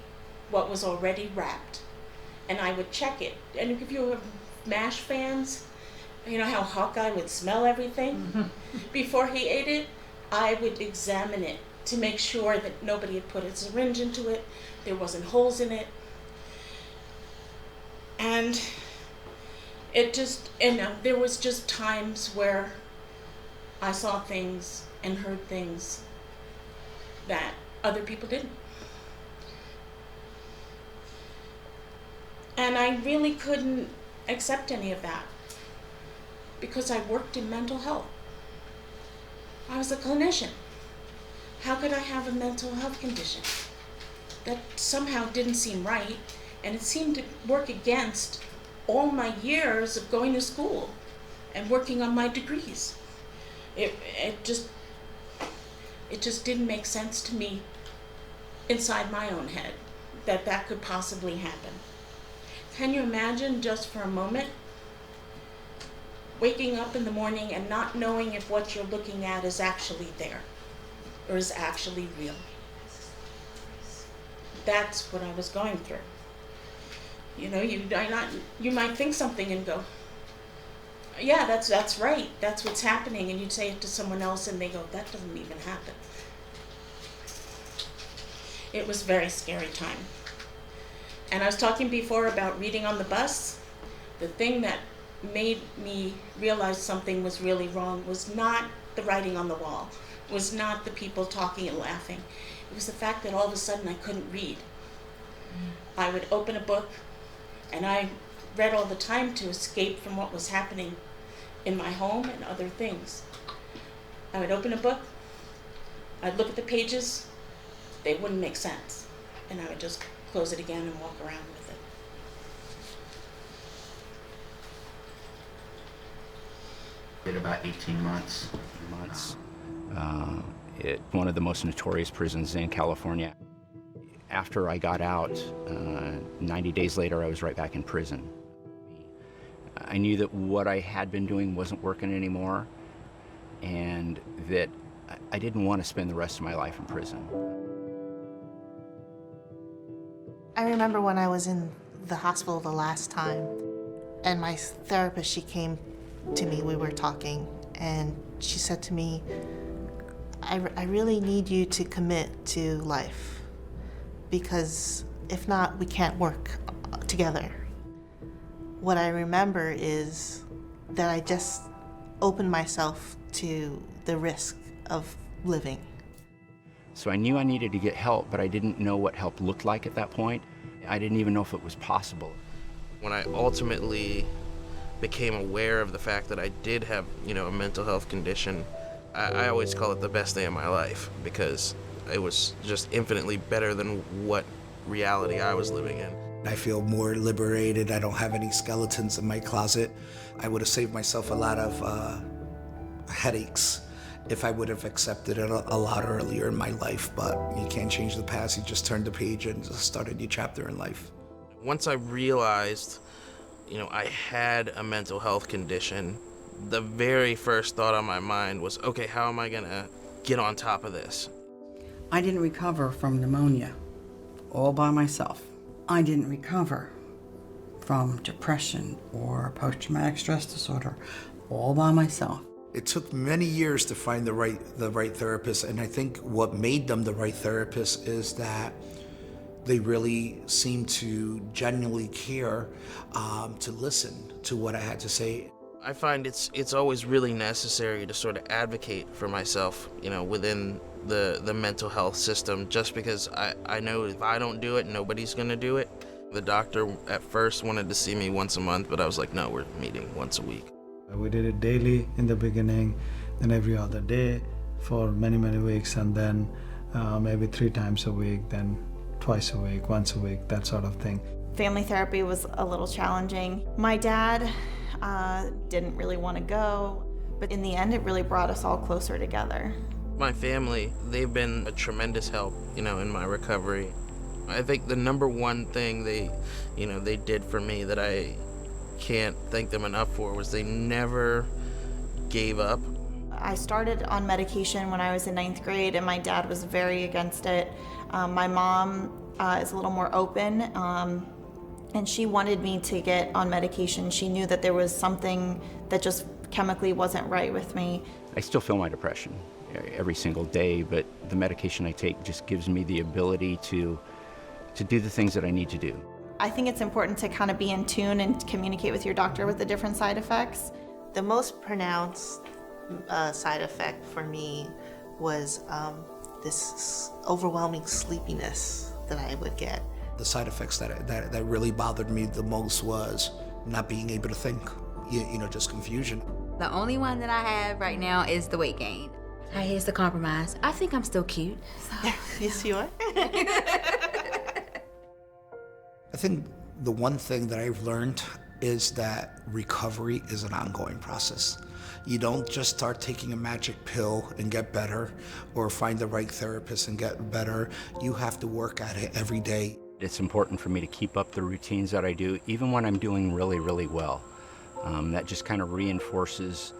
what was already wrapped, and I would check it. And if you have MASH fans, you know how Hawkeye would smell everything? Before he ate it, I would examine it to make sure that nobody had put a syringe into it, there wasn't holes in it. And it just, there was just times where I saw things and heard things that other people didn't. And I really couldn't accept any of that because I worked in mental health. I was a clinician. How could I have a mental health condition? That somehow didn't seem right, and it seemed to work against all my years of going to school and working on my degrees. It just didn't make sense to me inside my own head that that could possibly happen. Can you imagine, just for a moment, waking up in the morning and not knowing if what you're looking at is actually there or is actually real? that's what I was going through. You know, you might think something and go, yeah, that's right, that's what's happening, and you'd say it to someone else and they go, that doesn't even happen. It was a very scary time. And I was talking before about reading on the bus. The thing that made me realize something was really wrong was not the writing on the wall, was not the people talking and laughing. It was the fact that all of a sudden I couldn't read. I would open a book, and I read all the time to escape from what was happening in my home and other things. I would open a book, I'd look at the pages, they wouldn't make sense, and I would just close it again and walk around with it. Did about 18 months. One of the most notorious prisons in California. After I got out, 90 days later, I was right back in prison. I knew that what I had been doing wasn't working anymore, and that I didn't want to spend the rest of my life in prison. I remember when I was in the hospital the last time, and my therapist, she came to me, we were talking, and she said to me, I really need you to commit to life, because if not, we can't work together. What I remember is that I just opened myself to the risk of living. So I knew I needed to get help, but I didn't know what help looked like at that point. I didn't even know if it was possible. When I ultimately became aware of the fact that I did have, a mental health condition, I always call it the best day of my life, because it was just infinitely better than what reality I was living in. I feel more liberated. I don't have any skeletons in my closet. I would have saved myself a lot of headaches if I would have accepted it a lot earlier in my life, but you can't change the past. You just turn the page and just start a new chapter in life. Once I realized, I had a mental health condition, the very first thought on my mind was, okay, how am I gonna get on top of this? I didn't recover from pneumonia all by myself. I didn't recover from depression or post-traumatic stress disorder all by myself. It took many years to find the right therapist, and I think what made them the right therapist is that they really seemed to genuinely care to listen to what I had to say. I find it's always really necessary to sort of advocate for myself, within the mental health system, just because I know if I don't do it, nobody's gonna do it. The doctor at first wanted to see me once a month, but I was like, no, we're meeting once a week. We did it daily in the beginning, then every other day for many, many weeks, and then maybe 3 times a week, then twice a week, once a week, that sort of thing. Family therapy was a little challenging. My dad didn't really want to go, but in the end, it really brought us all closer together. My family, they've been a tremendous help, in my recovery. I think the number one thing they did for me that I can't thank them enough for was they never gave up. I started on medication when I was in 9th grade, and my dad was very against it. My mom is a little more open, and she wanted me to get on medication. She knew that there was something that just chemically wasn't right with me. I still feel my depression every single day, but the medication I take just gives me the ability to do the things that I need to do. I think it's important to kind of be in tune and communicate with your doctor with the different side effects. The most pronounced side effect for me was this overwhelming sleepiness that I would get. The side effects that really bothered me the most was not being able to think, just confusion. The only one that I have right now is the weight gain. Here's the compromise. I think I'm still cute. So. Yes, you are. I think the one thing that I've learned is that recovery is an ongoing process. You don't just start taking a magic pill and get better, or find the right therapist and get better. You have to work at it every day. It's important for me to keep up the routines that I do, even when I'm doing really, really well. That just kind of reinforces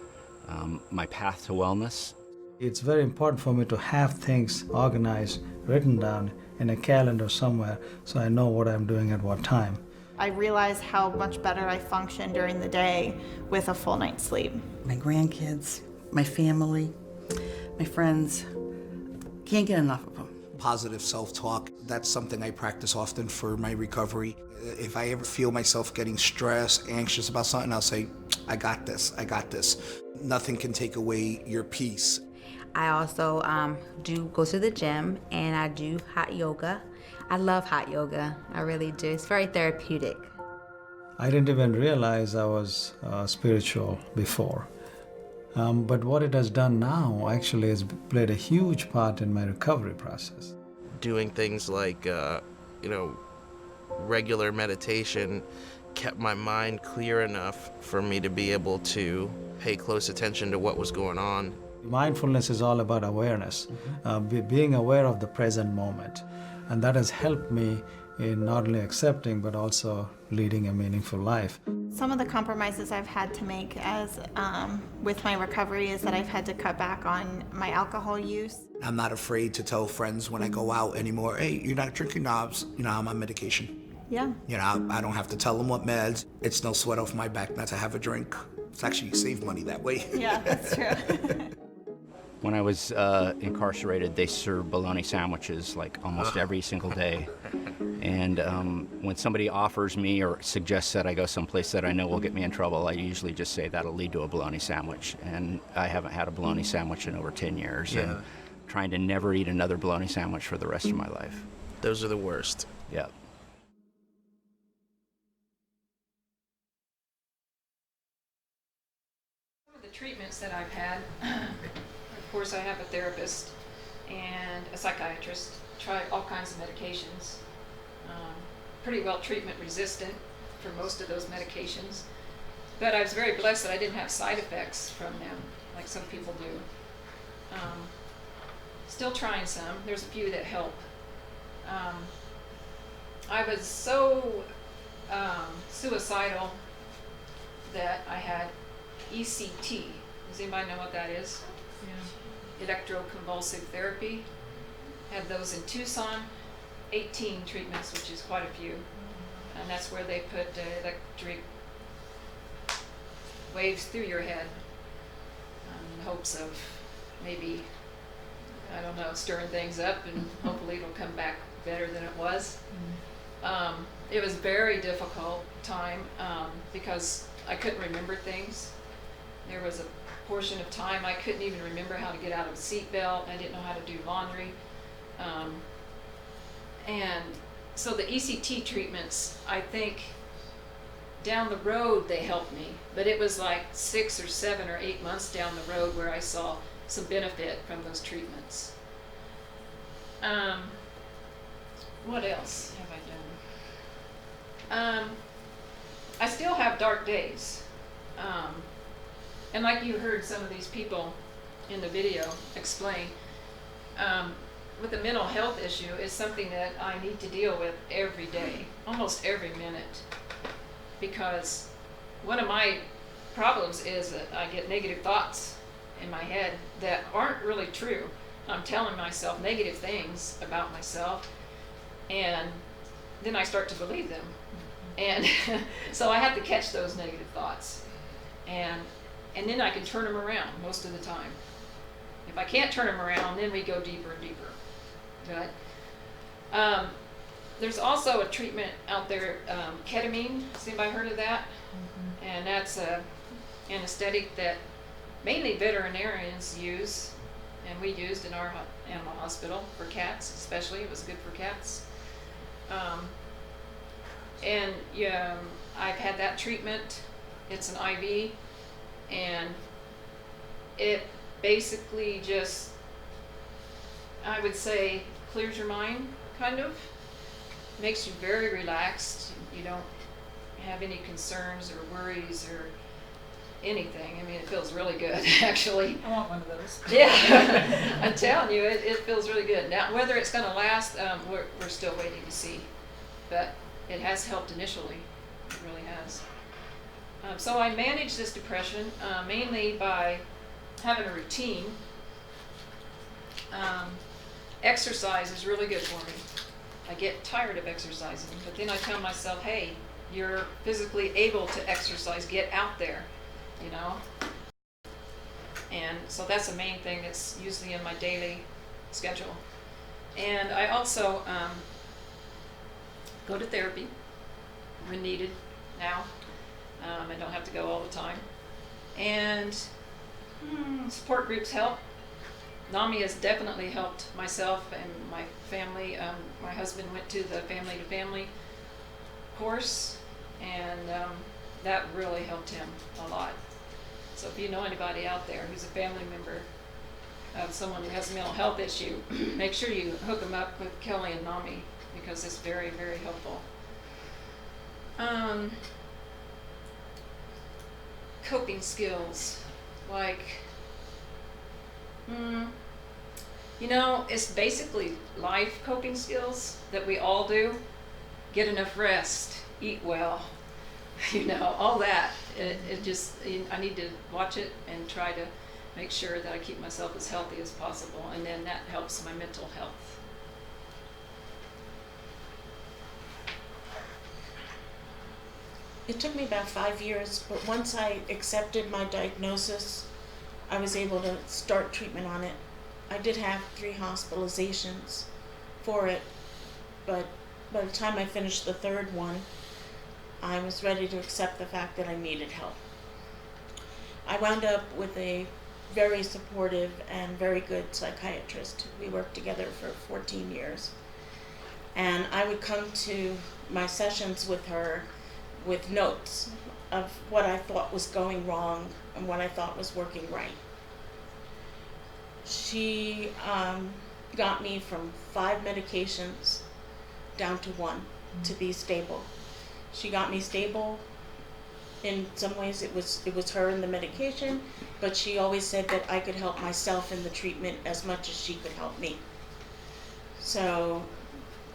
my path to wellness. It's very important for me to have things organized, written down, in a calendar somewhere so I know what I'm doing at what time. I realize how much better I function during the day with a full night's sleep. My grandkids, my family, my friends, can't get enough of them. Positive self-talk, that's something I practice often for my recovery. If I ever feel myself getting stressed, anxious about something, I'll say, I got this, I got this. Nothing can take away your peace. I also do go to the gym, and I do hot yoga. I love hot yoga, I really do. It's very therapeutic. I didn't even realize I was spiritual before. But what it has done now actually has played a huge part in my recovery process. Doing things like, regular meditation kept my mind clear enough for me to be able to pay close attention to what was going on. Mindfulness is all about awareness, being aware of the present moment. And that has helped me in not only accepting but also leading a meaningful life. Some of the compromises I've had to make as with my recovery is that I've had to cut back on my alcohol use. I'm not afraid to tell friends when I go out anymore, hey, you're not drinking knobs, I'm on medication. Yeah. I don't have to tell them what meds. It's no sweat off my back not to have a drink. It's actually save money that way. Yeah, that's true. When I was incarcerated, they served bologna sandwiches like almost every single day. And when somebody offers me or suggests that I go someplace that I know will get me in trouble, I usually just say that'll lead to a bologna sandwich. And I haven't had a bologna sandwich in over 10 years. Yeah. And trying to never eat another bologna sandwich for the rest of my life. Those are the worst. Yeah. Some of the treatments that I've had, of course I have a therapist and a psychiatrist, try all kinds of medications. Pretty well treatment resistant for most of those medications. But I was very blessed that I didn't have side effects from them, like some people do. Still trying some. There's a few that help. I was so suicidal that I had ECT. Does anybody know what that is? Yeah. Electroconvulsive therapy. Had those in Tucson. 18 treatments, which is quite a few. And that's where they put electric waves through your head in hopes of maybe, stirring things up, and hopefully it'll come back better than it was. It was a very difficult time because I couldn't remember things. There was a portion of time I couldn't even remember how to get out of a seatbelt. I didn't know how to do laundry. And so the ECT treatments, I think down the road they helped me, but it was like 6 or 7 or 8 months down the road where I saw some benefit from those treatments. What else have I done? I still have dark days. And like you heard some of these people in the video explain, with a mental health issue is something that I need to deal with every day, almost every minute. Because one of my problems is that I get negative thoughts in my head that aren't really true. I'm telling myself negative things about myself, and then I start to believe them. And so I have to catch those negative thoughts. And then I can turn them around most of the time. If I can't turn them around, then we go deeper and deeper. But there's also a treatment out there, ketamine. Has anybody heard of that? Mm-hmm. And that's an anesthetic that mainly veterinarians use, and we used in our animal hospital for cats especially. It was good for cats. I've had that treatment. It's an IV, and it basically just, I would say, clears your mind, kind of. Makes you very relaxed. You don't have any concerns or worries or anything. I mean, it feels really good, actually. I want one of those. Yeah, I'm telling you, it feels really good. Now, whether it's going to last, we're still waiting to see. But it has helped initially. It really has. So I manage this depression mainly by having a routine. Exercise is really good for me. I get tired of exercising, but then I tell myself, hey, you're physically able to exercise, get out there, you know? And so that's the main thing that's usually in my daily schedule. And I also go to therapy when needed now. I don't have to go all the time. And support groups help. NAMI has definitely helped myself and my family. My husband went to the Family to Family course, and that really helped him a lot. So if you know anybody out there who's a family member of someone who has a mental health issue, make sure you hook them up with Kelly and NAMI, because it's very, very helpful. Coping skills, like, you know, it's basically life coping skills that we all do. Get enough rest, eat well, you know, all that. It just, I need to watch it and try to make sure that I keep myself as healthy as possible, and then that helps my mental health. It took me about 5 years, but once I accepted my diagnosis, I was able to start treatment on it. I did have 3 hospitalizations for it, but by the time I finished the 3rd one, I was ready to accept the fact that I needed help. I wound up with a very supportive and very good psychiatrist. We worked together for 14 years. And I would come to my sessions with her with notes of what I thought was going wrong and what I thought was working right. She got me from 5 medications down to 1 to be stable. She got me stable. In some ways it was her and the medication, but she always said that I could help myself in the treatment as much as she could help me. So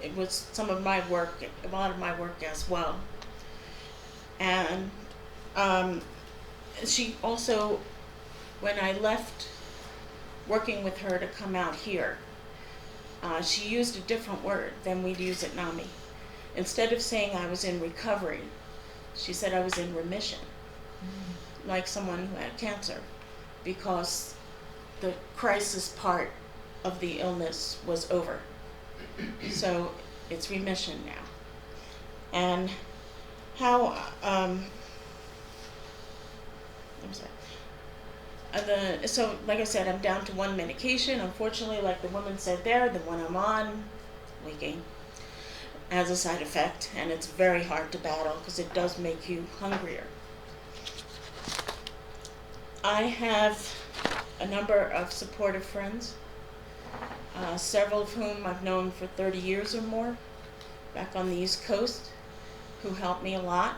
it was some of my work, a lot of my work as well. And she also, when I left working with her to come out here, she used a different word than we'd use at NAMI. Instead of saying I was in recovery, she said I was in remission, like someone who had cancer, because the crisis part of the illness was over. So it's remission now. And how, I'm sorry. So like I said, I'm down to 1 medication. Unfortunately, like the woman said there, the one I'm on, leaking, has a side effect, and it's very hard to battle because it does make you hungrier. I have a number of supportive friends, several of whom I've known for 30 years or more, back on the East Coast, who helped me a lot.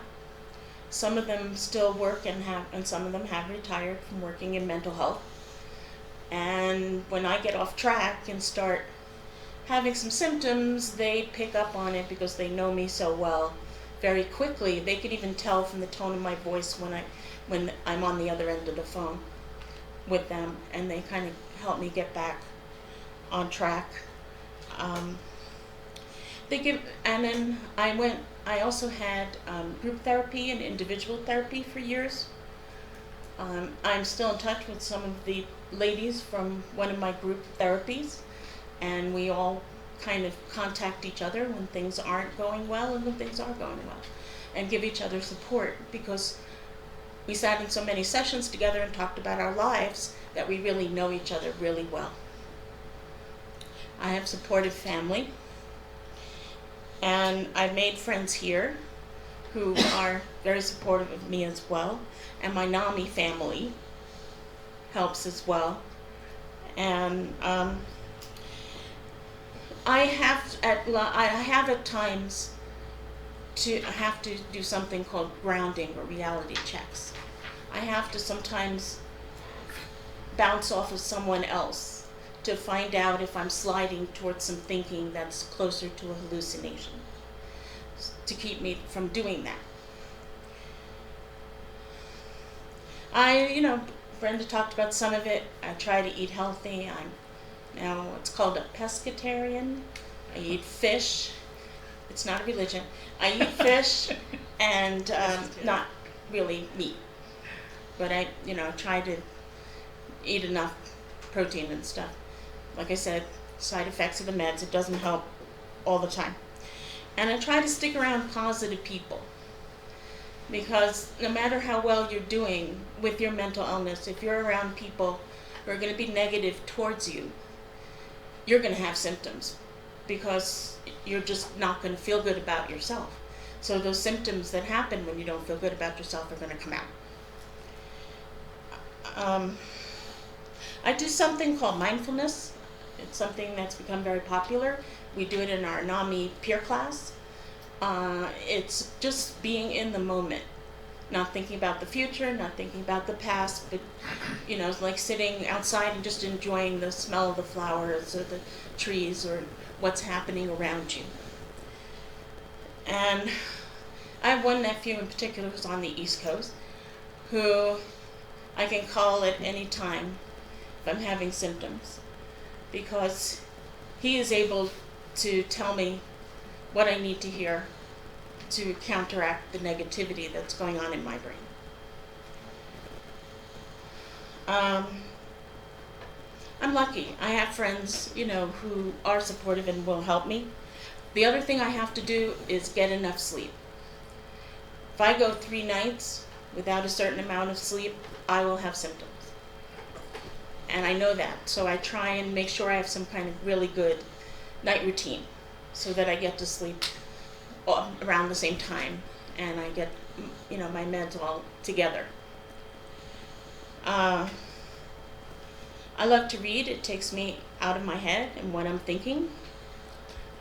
Some of them still work and some of them have retired from working in mental health. And when I get off track and start having some symptoms, they pick up on it because they know me so well very quickly. They could even tell from the tone of my voice when I'm on the other end of the phone with them, and they kind of help me get back on track. And then I also had group therapy and individual therapy for years. I'm still in touch with some of the ladies from one of my group therapies, and we all kind of contact each other when things aren't going well and when things are going well, and give each other support, because we sat in so many sessions together and talked about our lives that we really know each other really well. I have supportive family, and I've made friends here who are very supportive of me as well, and my NAMI family helps as well. And I have at times to do something called grounding or reality checks. I have to sometimes bounce off of someone else to find out if I'm sliding towards some thinking that's closer to a hallucination, to keep me from doing that. Brenda talked about some of it. I try to eat healthy. I'm now what's called a pescatarian. I eat fish It's not a religion. I eat fish and not really meat. But I, try to eat enough protein and stuff. Like I said, side effects of the meds, it doesn't help all the time. And I try to stick around positive people. Because no matter how well you're doing with your mental illness, if you're around people who are going to be negative towards you, you're going to have symptoms because you're just not going to feel good about yourself. So those symptoms that happen when you don't feel good about yourself are going to come out. I do something called mindfulness. It's something that's become very popular. We do it in our NAMI peer class. It's just being in the moment, not thinking about the future, not thinking about the past, but it's like sitting outside and just enjoying the smell of the flowers or the trees or what's happening around you. And I have one nephew in particular who's on the East Coast, who I can call at any time if I'm having symptoms, because he is able to tell me what I need to hear to counteract the negativity that's going on in my brain. I'm lucky. I have friends, who are supportive and will help me. The other thing I have to do is get enough sleep. If I go 3 nights without a certain amount of sleep, I will have symptoms. And I know that, so I try and make sure I have some kind of really good night routine so that I get to sleep around the same time and I get, my meds all together. I like to read. It takes me out of my head and what I'm thinking.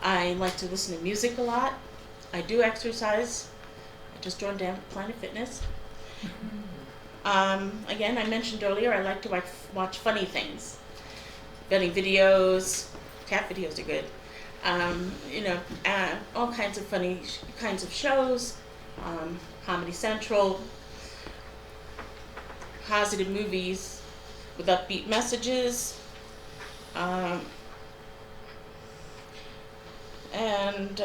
I like to listen to music a lot. I do exercise. I just joined Planet Fitness. Again, I mentioned earlier, I like to watch funny things. Funny videos, cat videos are good. All kinds of funny kinds of shows, Comedy Central, positive movies with upbeat messages, and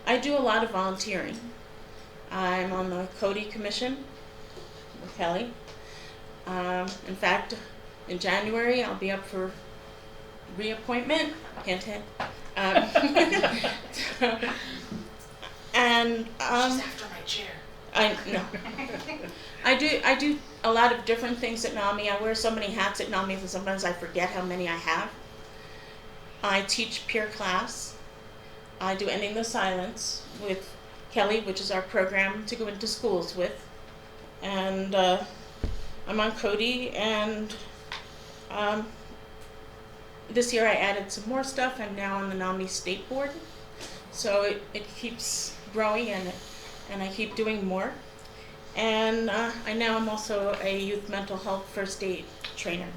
I do a lot of volunteering. I'm on the Cody Commission with Kelly. In fact, in January, I'll be up for reappointment. Hint, hint. And She's after my chair. I do a lot of different things at NAMI. I wear so many hats at NAMI that sometimes I forget how many I have. I teach peer class. I do Ending the Silence with Kelly, which is our program to go into schools with. And I'm on Cody, and this year I added some more stuff. I'm now on the NAMI State Board. So it keeps growing, and I keep doing more. And I now am also a youth mental health first aid trainer.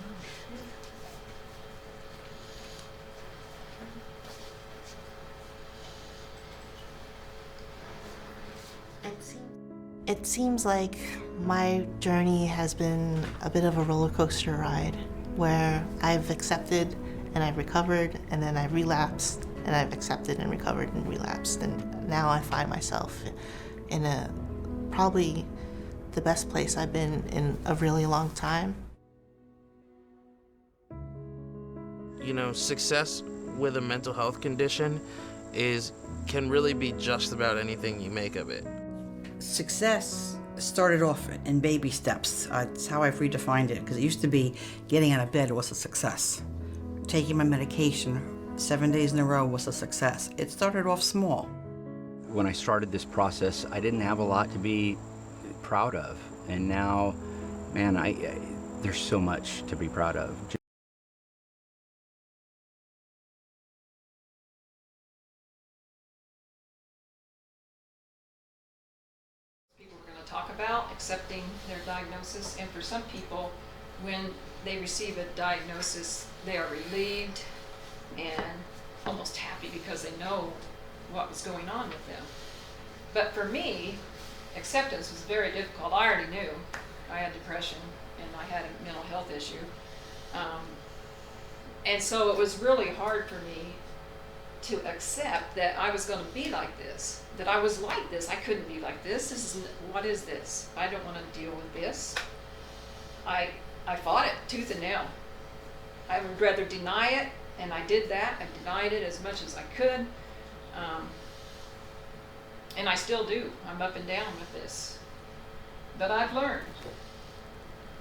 It seems like my journey has been a bit of a roller coaster ride where I've accepted and I've recovered and then I've relapsed and I've accepted and recovered and relapsed, and now I find myself in probably the best place I've been in a really long time. Success with a mental health condition can really be just about anything you make of it. Success started off in baby steps. That's how I've redefined it, because it used to be getting out of bed was a success. Taking my medication 7 days in a row was a success. It started off small. When I started this process, I didn't have a lot to be proud of. And now, man, there's so much to be proud of. People were going to talk about accepting their diagnosis, and for some people, when they receive a diagnosis, they are relieved and almost happy because they know what was going on with them. But for me, acceptance was very difficult. I already knew I had depression and I had a mental health issue. And so it was really hard for me to accept that I was going to be like this, that I was like this. I couldn't be like this. What is this? I don't want to deal with this. I fought it tooth and nail. I would rather deny it, and I did that. I denied it as much as I could. And I still do. I'm up and down with this. But I've learned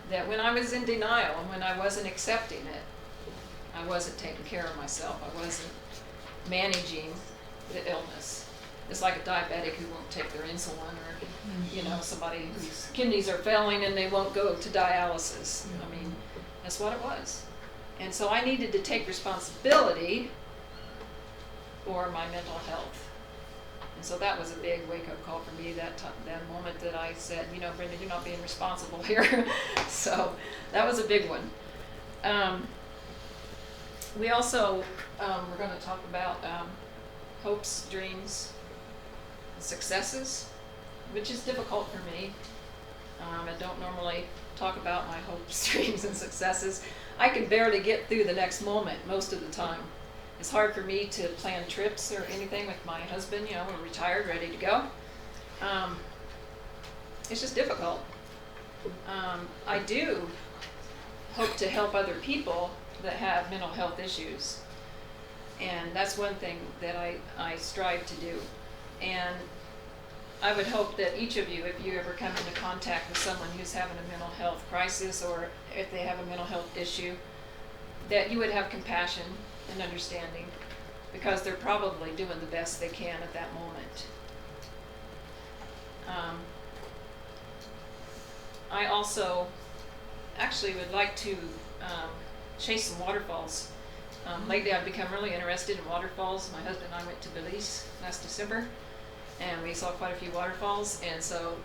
that when I was in denial and when I wasn't accepting it, I wasn't taking care of myself. I wasn't managing the illness. It's like a diabetic who won't take their insulin, or somebody whose kidneys are failing and they won't go to dialysis. I mean, that's what it was. And so I needed to take responsibility for my mental health. And so that was a big wake-up call for me, that moment that I said, Brenda, you're not being responsible here. So that was a big one. We also, we're going to talk about hopes, dreams, successes, which is difficult for me. I don't normally talk about my hopes, dreams, and successes. I can barely get through the next moment most of the time. It's hard for me to plan trips or anything with my husband. We're retired, ready to go. It's just difficult. I do hope to help other people that have mental health issues. And that's one thing that I strive to do. And I would hope that each of you, if you ever come into contact with someone who's having a mental health crisis, or if they have a mental health issue, that you would have compassion and understanding, because they're probably doing the best they can at that moment. I also actually would like to chase some waterfalls. Lately I've become really interested in waterfalls. My husband and I went to Belize last December, and we saw quite a few waterfalls, and so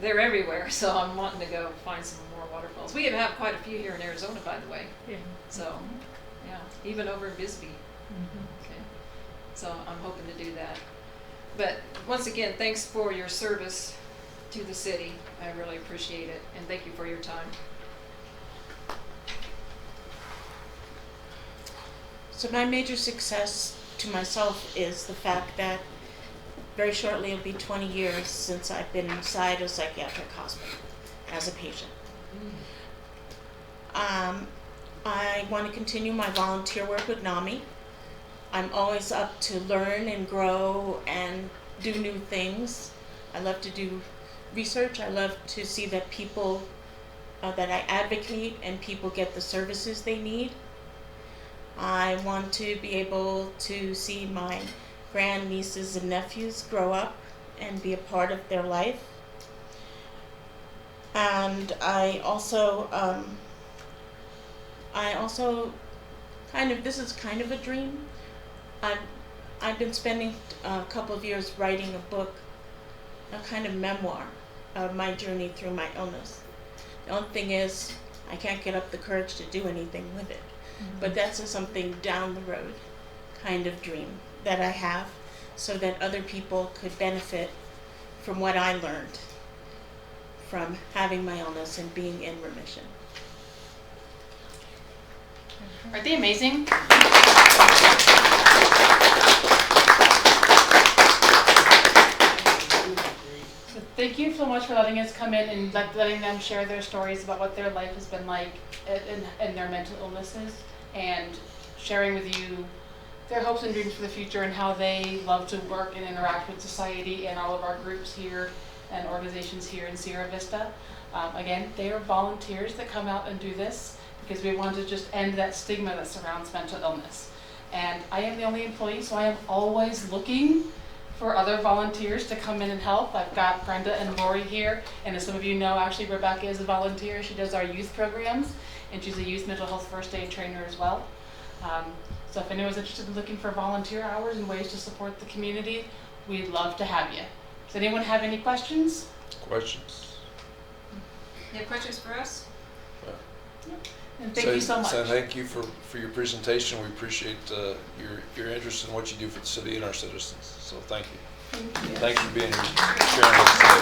they're everywhere, so I'm wanting to go find some more waterfalls. We have quite a few here in Arizona, by the way. Yeah. So, yeah, even over in Bisbee. Okay. So I'm hoping to do that. But once again, thanks for your service to the city. I really appreciate it, and thank you for your time. So my major success to myself is the fact that very shortly it'll be 20 years since I've been inside a psychiatric hospital as a patient. I want to continue my volunteer work with NAMI. I'm always up to learn and grow and do new things. I love to do research. I love to see that people, that I advocate and people get the services they need. I want to be able to see my grandnieces and nephews grow up and be a part of their life. And I also this is kind of a dream. I've been spending a couple of years writing a book, a kind of memoir of my journey through my illness. The only thing is, I can't get up the courage to do anything with it. But that's something down the road kind of dream that I have, so that other people could benefit from what I learned from having my illness and being in remission. Aren't they amazing? So thank you so much for letting us come in and letting them share their stories about what their life has been like and their mental illnesses, and sharing with you their hopes and dreams for the future and how they love to work and interact with society and all of our groups here and organizations here in Sierra Vista. Again, they are volunteers that come out and do this because we want to just end that stigma that surrounds mental illness. And I am the only employee, so I am always looking for other volunteers to come in and help. I've got Brenda and Lori here, and as some of you know, actually Rebecca is a volunteer. She does our youth programs, and she's a youth mental health first aid trainer as well. So if anyone's interested in looking for volunteer hours and ways to support the community, we'd love to have you. Does anyone have any questions? Questions? You have questions for us? And thank you so much. So thank you for your presentation. We appreciate your interest in what you do for the city and our citizens. So thank you. Thank you. Thanks for being here, sharing with us today.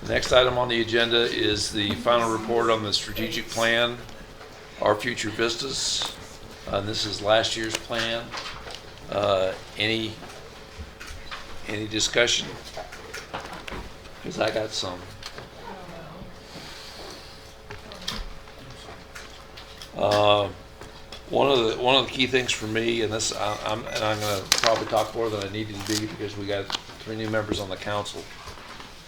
The next item on the agenda is the final report on the strategic plan, Our Future Vistas. This is last year's plan. Any discussion? Because I got some. One of the key things for me, and this I'm going to probably talk more than I needed to be because we got 3 new members on the council,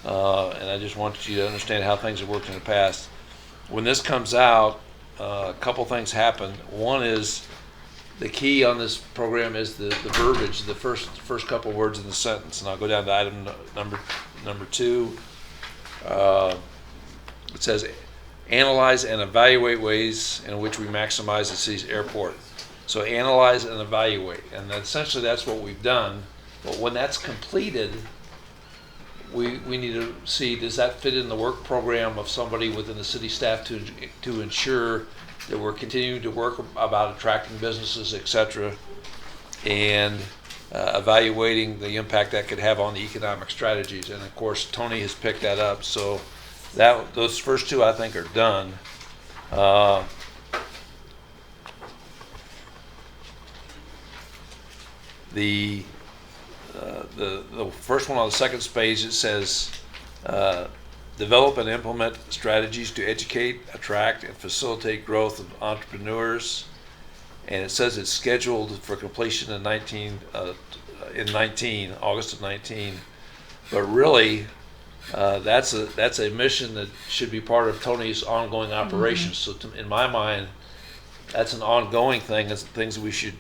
and I just want you to understand how things have worked in the past. When this comes out, a couple things happen. One is the key on this program is the verbiage, the first couple words in the sentence, and I'll go down to item number 2. It says, analyze and evaluate ways in which we maximize the city's airport. So analyze and evaluate, and essentially that's what we've done. But when that's completed, we need to see, does that fit in the work program of somebody within the city staff to ensure that we're continuing to work about attracting businesses, etc., and evaluating the impact that could have on the economic strategies. And of course, Tony has picked that up. So those first 2 I think are done. The first one on the second page, it says develop and implement strategies to educate, attract, and facilitate growth of entrepreneurs. And it says it's scheduled for completion in August of 19. But really, that's a mission that should be part of Tony's ongoing operations. So in my mind, that's an ongoing thing. It's things we should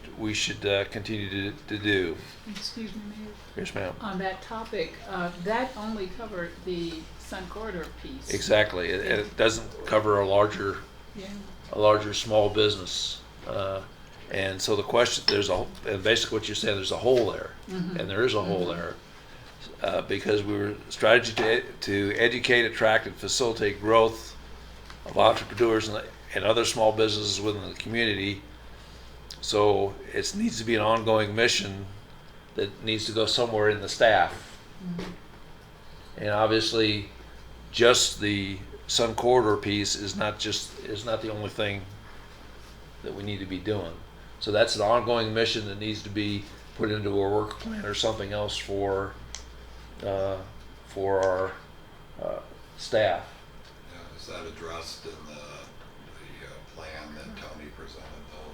continue to do. Excuse me, Mayor. Yes, ma'am. On that topic, that only covered the Sun Corridor piece. Exactly. It doesn't cover a larger small business. And so the question, and basically what you're saying, there's a hole there, and there is a hole there, because we were strategy to educate, attract, and facilitate growth of entrepreneurs and other small businesses within the community. So it needs to be an ongoing mission that needs to go somewhere in the staff. And obviously, just the Sun Corridor piece is not the only thing that we need to be doing. So that's an ongoing mission that needs to be put into a work plan or something else for our staff. Yeah, is that addressed in the plan that Tony presented, though?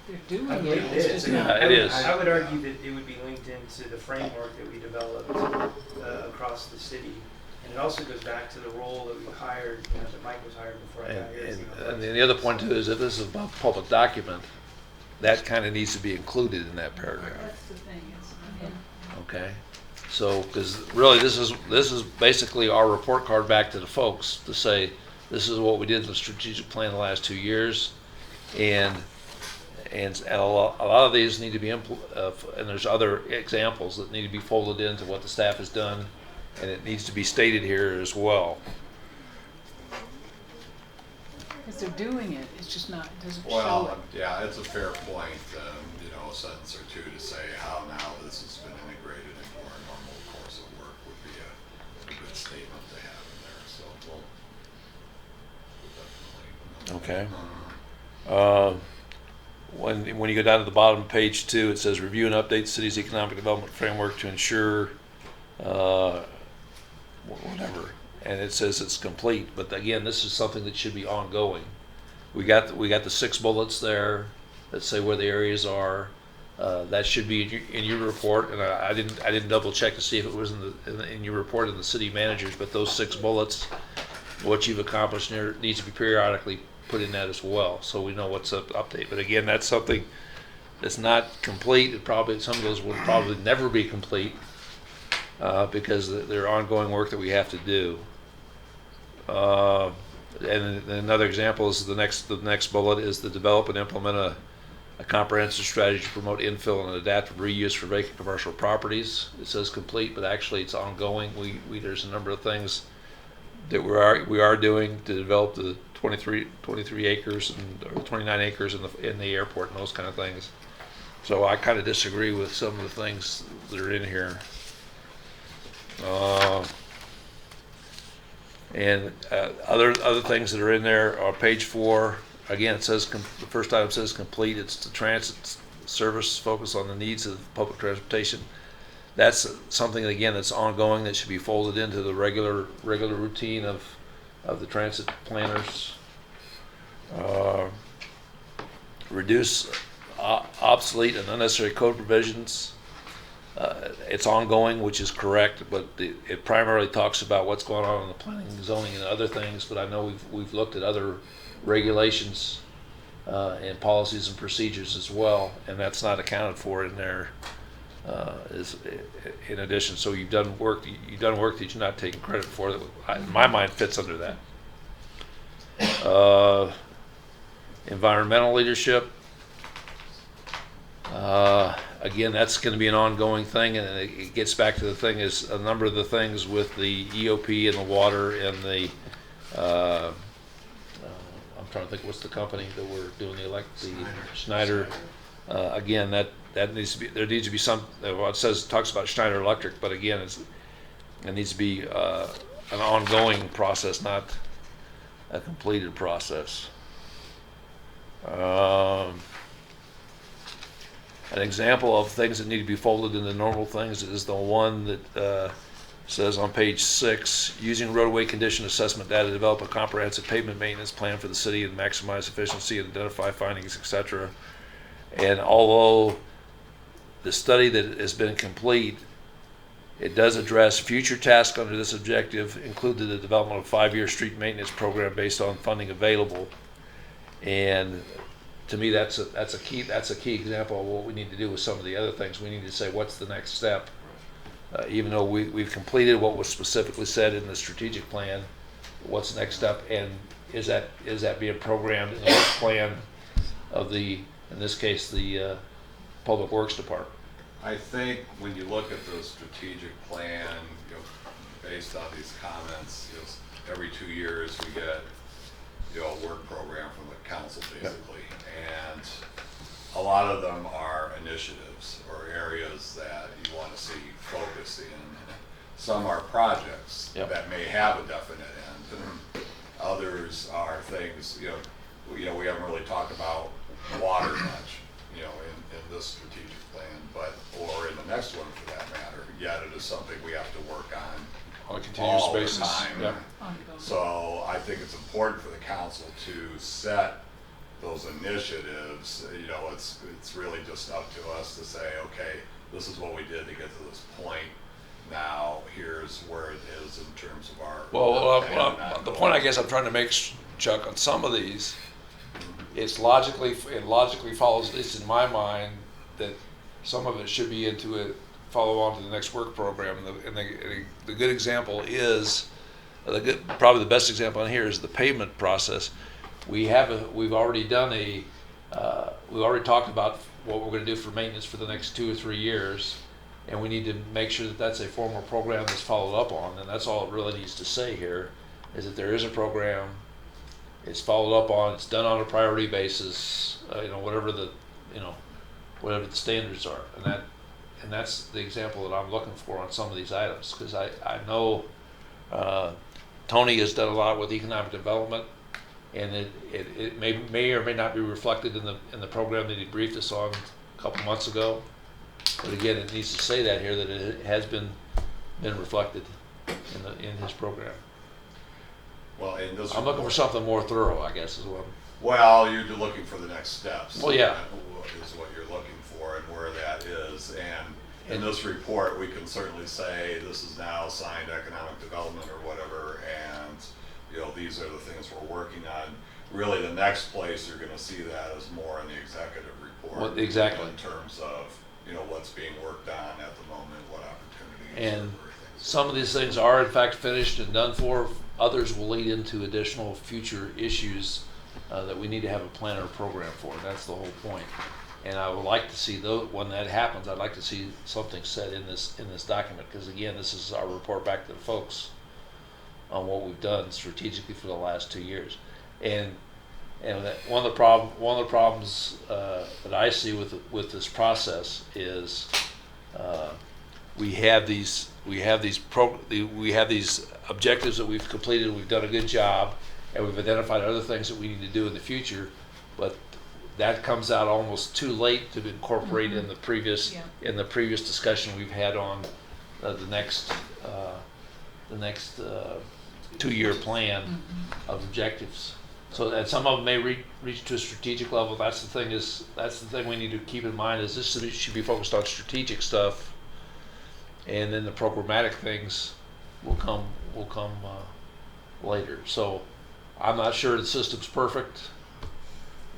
They're doing I believe it is. It is. I would argue that it would be linked into the framework that we developed across the city. And it also goes back to the role that we hired, that Mike was hired before I got here. And the other point too is if this is a public document, that kind of needs to be included in that paragraph. That's the thing. Okay, so because really this is basically our report card back to the folks to say this is what we did in the strategic plan the last 2 years, and a lot of these need to be and there's other examples that need to be folded into what the staff has done, and it needs to be stated here as well. Because they're doing it, it's just not, it doesn't show Well, it. yeah, it's a fair point, a sentence or 2 to say how now this has been integrated into our normal course of work would be a good statement to have in there, so we'll definitely. When you go down to the bottom of page 2, it says review and update the city's economic development framework to ensure whatever, and it says it's complete. But again, this is something that should be ongoing. We got the 6 bullets there that say where the areas are. That should be in your report, and I didn't double check to see if it was in your report in the city managers. But those 6 bullets, what you've accomplished there, needs to be periodically put in that as well, so we know what's up to update. But again, that's something that's not complete. Some of those will probably never be complete because they're ongoing work that we have to do. And another example is the next bullet is to develop and implement a comprehensive strategy to promote infill and adaptive reuse for vacant commercial properties. It says complete, but actually it's ongoing. There's a number of things that we are doing to develop the 23 acres or 29 acres in the airport and those kind of things. So I kind of disagree with some of the things that are in here. And other things that are in there are page 4. again, it says, the first item says complete. It's the transit service focus on the needs of public transportation. That's something, again, that's ongoing, that should be folded into the regular routine of the transit planners. Reduce obsolete and unnecessary code provisions. It's ongoing, which is correct, but it primarily talks about what's going on in the planning and zoning and other things, but I know we've looked at other regulations and policies and procedures as well, and that's not accounted for in there is in addition. So you've done work that you're not taking credit for that in my mind fits under that. Environmental leadership. Again, that's going to be an ongoing thing, and it gets back to the thing is a number of the things with the EOP and the water and the I'm trying to think what's the company that we're doing the Schneider. Again, that needs to be, there needs to be some, well, it talks about Schneider Electric, but again, it needs to be an ongoing process, not a completed process. An example of things that need to be folded into normal things is the one that says on page 6, using roadway condition assessment data to develop a comprehensive pavement maintenance plan for the city and maximize efficiency and identify findings, etc. And although the study that has been complete, it does address future tasks under this objective, including the development of a 5-year street maintenance program based on funding available. And to me, that's a key example of what we need to do with some of the other things. We need to say, what's the next step? Even though we've completed what was specifically said in the strategic plan, what's the next step? And is that being programmed in the work plan of in this case, the Public Works Department? I think when you look at the strategic plan, based on these comments, every 2 years we get a work program from the council basically, and a lot of them are initiatives or areas that you want to see focus in. Some are projects that may have a definite end, and others are things, we haven't really talked about water much, in this strategic plan, or in the next one for that matter, yet it is something we have to work on a continuous basis. Time. So I think it's important for the council to set those initiatives. It's really just up to us to say, okay, this is what we did to get to this point. Now here's where it is in terms of our. The point I guess I'm trying to make, Chuck, on some of these, it logically follows. It's in my mind that some of it should be follow on to the next work program. And the good example is, probably the best example in here is the pavement process. We've already talked about what we're going to do for maintenance for the next 2 or 3 years, and we need to make sure that that's a formal program that's followed up on. And that's all it really needs to say here, is that there is a program, it's followed up on, it's done on a priority basis, whatever the standards are, and that's the example that I'm looking for on some of these items, because I know Tony has done a lot with economic development, and it may or may not be reflected in the program that he briefed us on a couple months ago. But again, it needs to say that here, that it has been reflected in his program. Well, in this I'm looking for something more thorough, I guess, as well. Well, you're looking for the next steps. Well, yeah. Is what you're looking for and where that is. And in this report, we can certainly say this is now signed economic development or whatever, and these are the things we're working on. Really, the next place you're going to see that is more in the executive report. Well, exactly. In terms of what's being worked on at the moment, what opportunities. And some of these things are in fact finished and done for. Others will lead into additional future issues that we need to have a plan or a program for. That's the whole point. And I would like to see, when that happens, I'd like to see something said in this document, because again, this is our report back to the folks on what we've done strategically for the last 2 years. And one of the problems that I see with this process is we have these objectives that we've completed. We've done a good job, and we've identified other things that we need to do in the future. but that comes out almost too late to incorporate in the previous Yeah. discussion we've had on the next 2-year plan of objectives. So that some of them may reach to a strategic level. That's the thing we need to keep in mind is this should be focused on strategic stuff, and then the programmatic things will come later. So I'm not sure the system's perfect.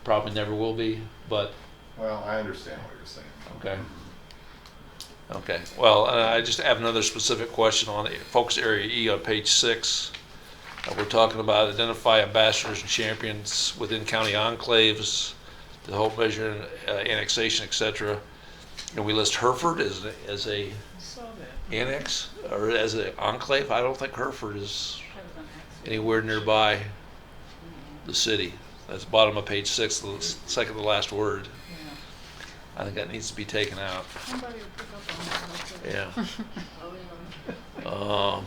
Probably never will be, but. Well, I understand what you're saying. Okay. Okay. Well, I just have another specific question on focus area E on page 6. We're talking about identify ambassadors and champions within county enclaves to help measure annexation, etc. And we list Hereford as a I saw that. annex or as an enclave. I don't think Hereford is anywhere nearby the city. That's bottom of page 6, the second to last word. I think that needs to be taken out. Somebody will pick up on that. Yeah.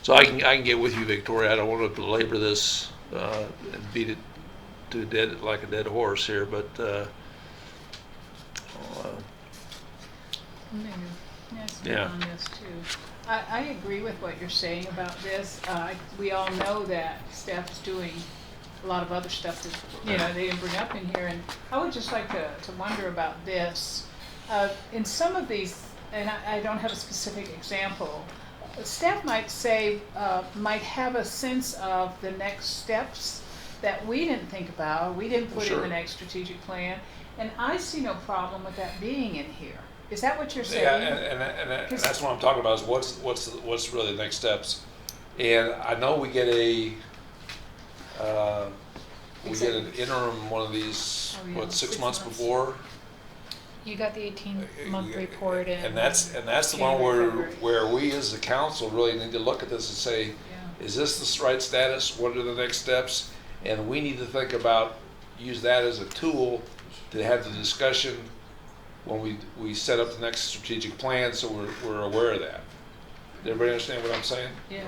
So I can get with you, Victoria. I don't want to belabor this and beat it to dead like a dead horse here, but Yeah. On this too. I agree with what you're saying about this. We all know that Steph's doing a lot of other stuff that they didn't bring up in here, and I would just like to wonder about this. In some of these, and I don't have a specific example, Steph might say, might have a sense of the next steps that we didn't think about, we didn't put in the next strategic plan, and I see no problem with that being in here. Is that what you're saying? Yeah, and that's what I'm talking about. Is what's really the next steps? And I know we get an interim one of these 6 months before. You got the 18-month report And that's the one where we as the council really need to look at this and say, is this the right status? What are the next steps? And we need to think about, use that as a tool to have the discussion when we set up the next strategic plan, so we're aware of that. Does everybody understand what I'm saying? Yeah.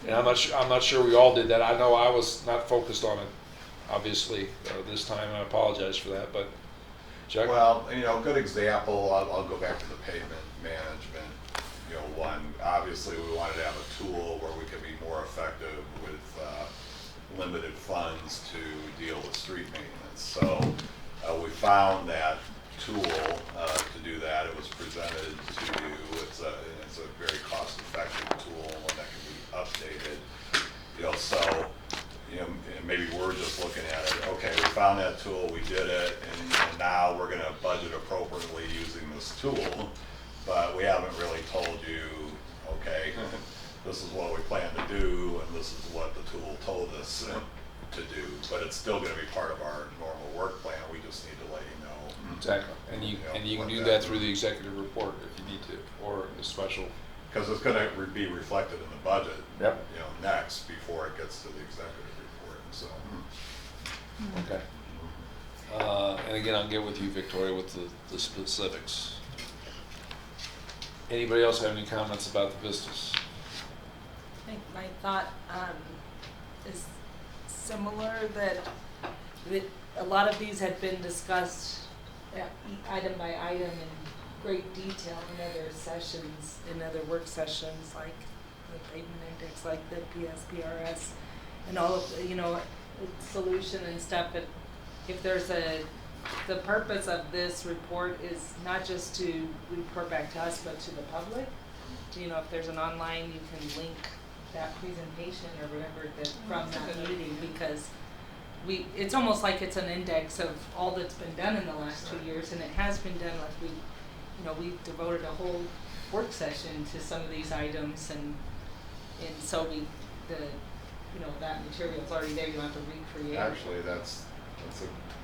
And I'm not sure we all did that. I know I was not focused on it, obviously, this time, and I apologize for that, but Chuck? Well, good example, I'll go back to the pavement management. One, obviously we wanted to have a tool where we could be more effective with limited funds to deal with street maintenance. So we found that tool to do that. It was presented to, it's a very cost-effective tool, one that can be updated. Maybe we're just looking at it, okay, we found that tool, we did it, and now we're gonna budget appropriately using this tool, but we haven't really told you, okay, this is what we plan to do, and this is what the tool told us to do, but it's still gonna be part of our normal work plan, we just need to let you know. Exactly, and you can do that through the executive report if you need to, or a special. Because it's gonna be reflected in the budget, Yep. Next, before it gets to the executive report, so. Okay. And again, I'll get with you, Victoria, with the specifics. Anybody else have any comments about the business? I think my thought is similar, that a lot of these had been discussed item by item in great detail in other sessions, in other work sessions, like the pavement index, like the PSPRS, and all of the, solution and stuff. But if there's the purpose of this report is not just to report back to us, but to the public. If there's an online, you can link that presentation or whatever from that meeting, because it's almost like it's an index of all that's been done in the last 2 years, and it has been done. Like we devoted a whole work session to some of these items, and so that material's already there. You don't have to recreate. Actually, that's a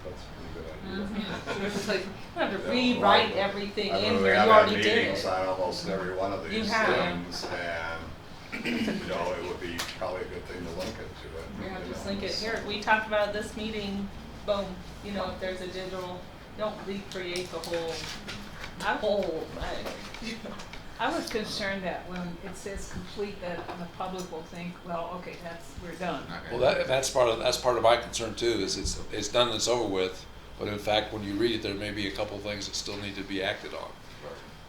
pretty good idea. It's like, you don't have to rewrite everything in here. You I've already had did meetings it. on almost every one of these You have. things, and it would be probably a good thing to link it to it. Yeah, just link it here. We talked about this meeting. Boom. If there's a digital, don't recreate the whole. I was concerned that when it says complete, that the public will think, well, okay, we're done. Well, that's part of my concern too. Is it's done and it's over with, but in fact, when you read it, there may be a couple of things that still need to be acted on,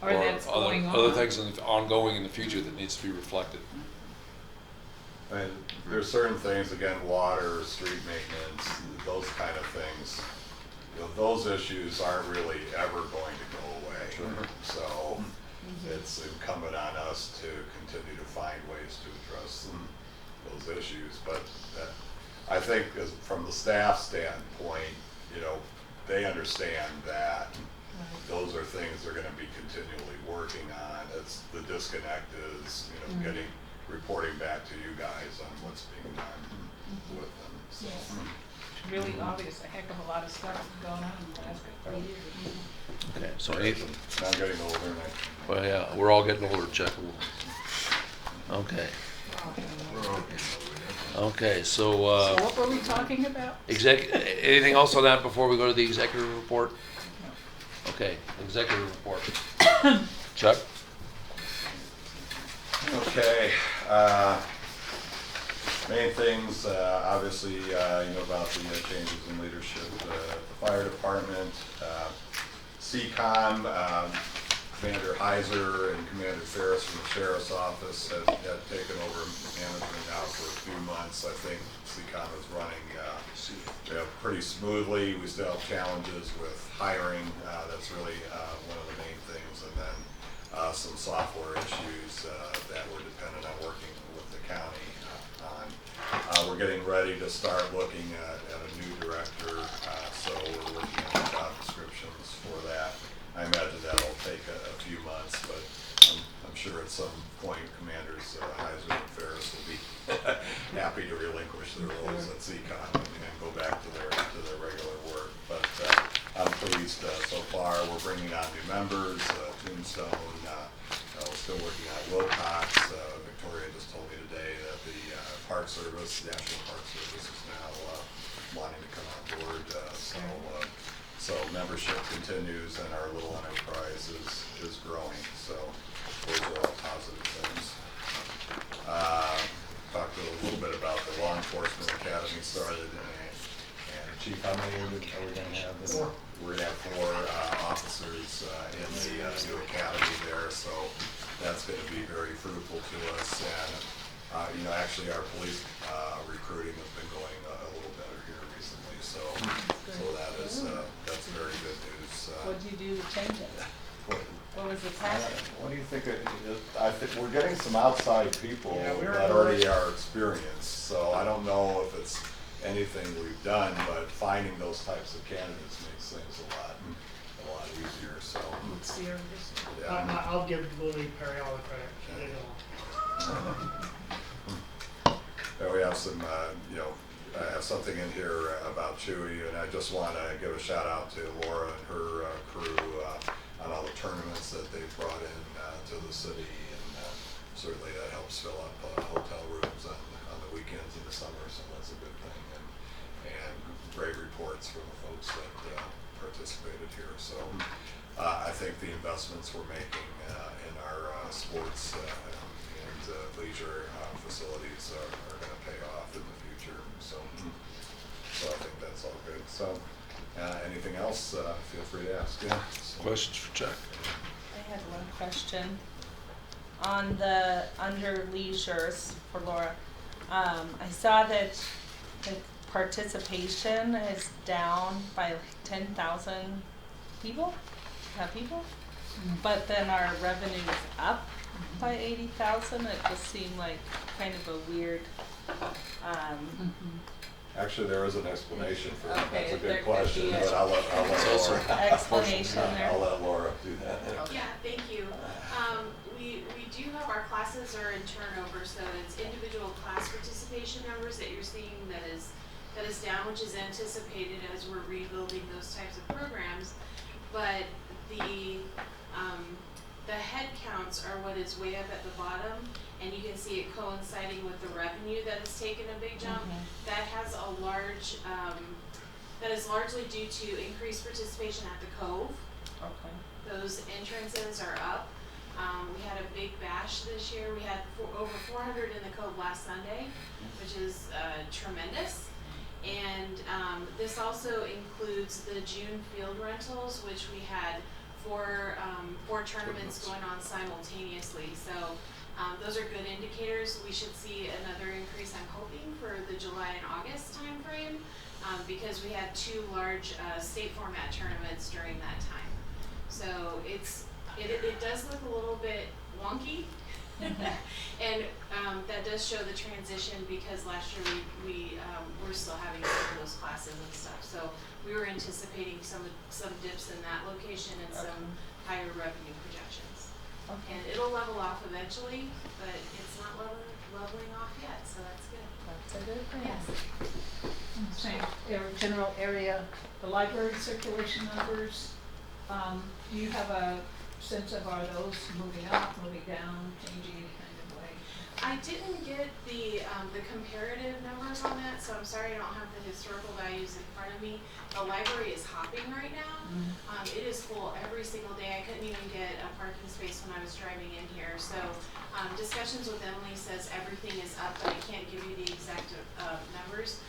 Or that's going on. other things ongoing in the future that needs to be reflected. And there's certain things, again, water, street maintenance, those kind of things. You know, those issues aren't really ever going to go away. Sure. So it's incumbent on us to continue to find ways to address those issues. But I think from the staff standpoint, you know, they understand that those are things they're going to be continually working on. It's the disconnect is, you know, reporting back to you guys on what's being done with them. So. Yes. It's really obvious, a heck of a lot of stuff going on in the last couple of years. Okay, so I'm getting older. Well, yeah, we're all getting older, Chuck. Okay. Okay, so. So what were we talking about? Anything else on that before we go to the executive report? Okay, executive report. Chuck? Okay. Main things, obviously, you know about the changes in leadership at the fire department. CCOM, Commander Heiser and Commander Ferris from the Sheriff's Office have taken over management now for a few months. I think CCOM is running pretty smoothly. We still have challenges with hiring. That's really one of the main things. And then some software issues that we're dependent on working with the county on. We're getting ready to start looking at a new director, so we're working on job descriptions for that. I imagine that'll take a few months, but I'm sure at some point Commanders Heiser and Ferris will be happy to relinquish their roles at CCOM and go back to their regular work. But I'm pleased so far. We're bringing on new members, Tombstone. We're still working on Wilcox. Victoria just told me today that the Park Service, National Park Service, is now wanting to come on board. So membership continues and our little enterprise is growing. So those are all positive things. Talked a little bit about the law enforcement academy started. And Chief, how many are we going to have? We're going to have 4 officers in the new academy there. So that's going to be very fruitful to us. And you know, actually our police recruiting has been going a little better here recently. So that's very good news. What did you do to change it? What was the tactic? What do you think? I think we're getting some outside people that already are experienced. So I don't know if it's anything we've done, but finding those types of candidates makes things a lot easier. So I'll give Lily Perry all the credit. She did it all. We have some, you know, I have something in here about Chewy, and I just want to give a shout out to Laura and her crew on all the tournaments that they've brought in to the city, and certainly that helps fill up hotel rooms on the weekends in the summer, so that's a good thing, and great reports from the folks that participated here. So I think the investments we're making in our sports and leisure facilities are going to pay off in the future. So I think that's all good. So anything else, feel free to ask. Yeah. Questions for Chuck? I had one question. On the under leisures for Laura, I saw that the participation is down by 10,000 people, but then our revenue is up by 80,000. It just seemed like kind of a weird. Actually, there is an explanation for that. Okay, That's a there good could question, be but I'll let Laura. Explanation there. I'll let Laura do that. Yeah, thank you. We do have our classes are in turnover, so it's individual class participation numbers that you're seeing that is down, which is anticipated as we're rebuilding those types of programs. But the head counts are what is way up at the bottom, and you can see it coinciding with the revenue that has taken a big jump. That has a large, that is largely due to increased participation at the Cove. Okay. Those entrances are up. We had a big bash this year. We had over 400 in the Cove last Sunday, which is tremendous. And this also includes the June field rentals, which we had four tournaments going on simultaneously. So those are good indicators. We should see another increase, I'm hoping, for the July and August timeframe, because we had 2 large state format tournaments during that time. So it does look a little bit wonky. And that does show the transition, because last year we were still having some of those classes and stuff. So we were anticipating some dips in that location and some higher revenue projections. Okay. And it'll level off eventually, but it's not leveling off yet, so that's good. That's a good thing. Yes. Same general area, the library circulation numbers, do you have a sense of, are those moving up, moving down, changing any kind of way? I didn't get the comparative numbers on that, so I'm sorry I don't have the historical values in front of me. The library is hopping right now. It is full every single day. I couldn't even get a parking space when I was driving in here. So discussions with Emily says everything is up, but I can't give you the exact numbers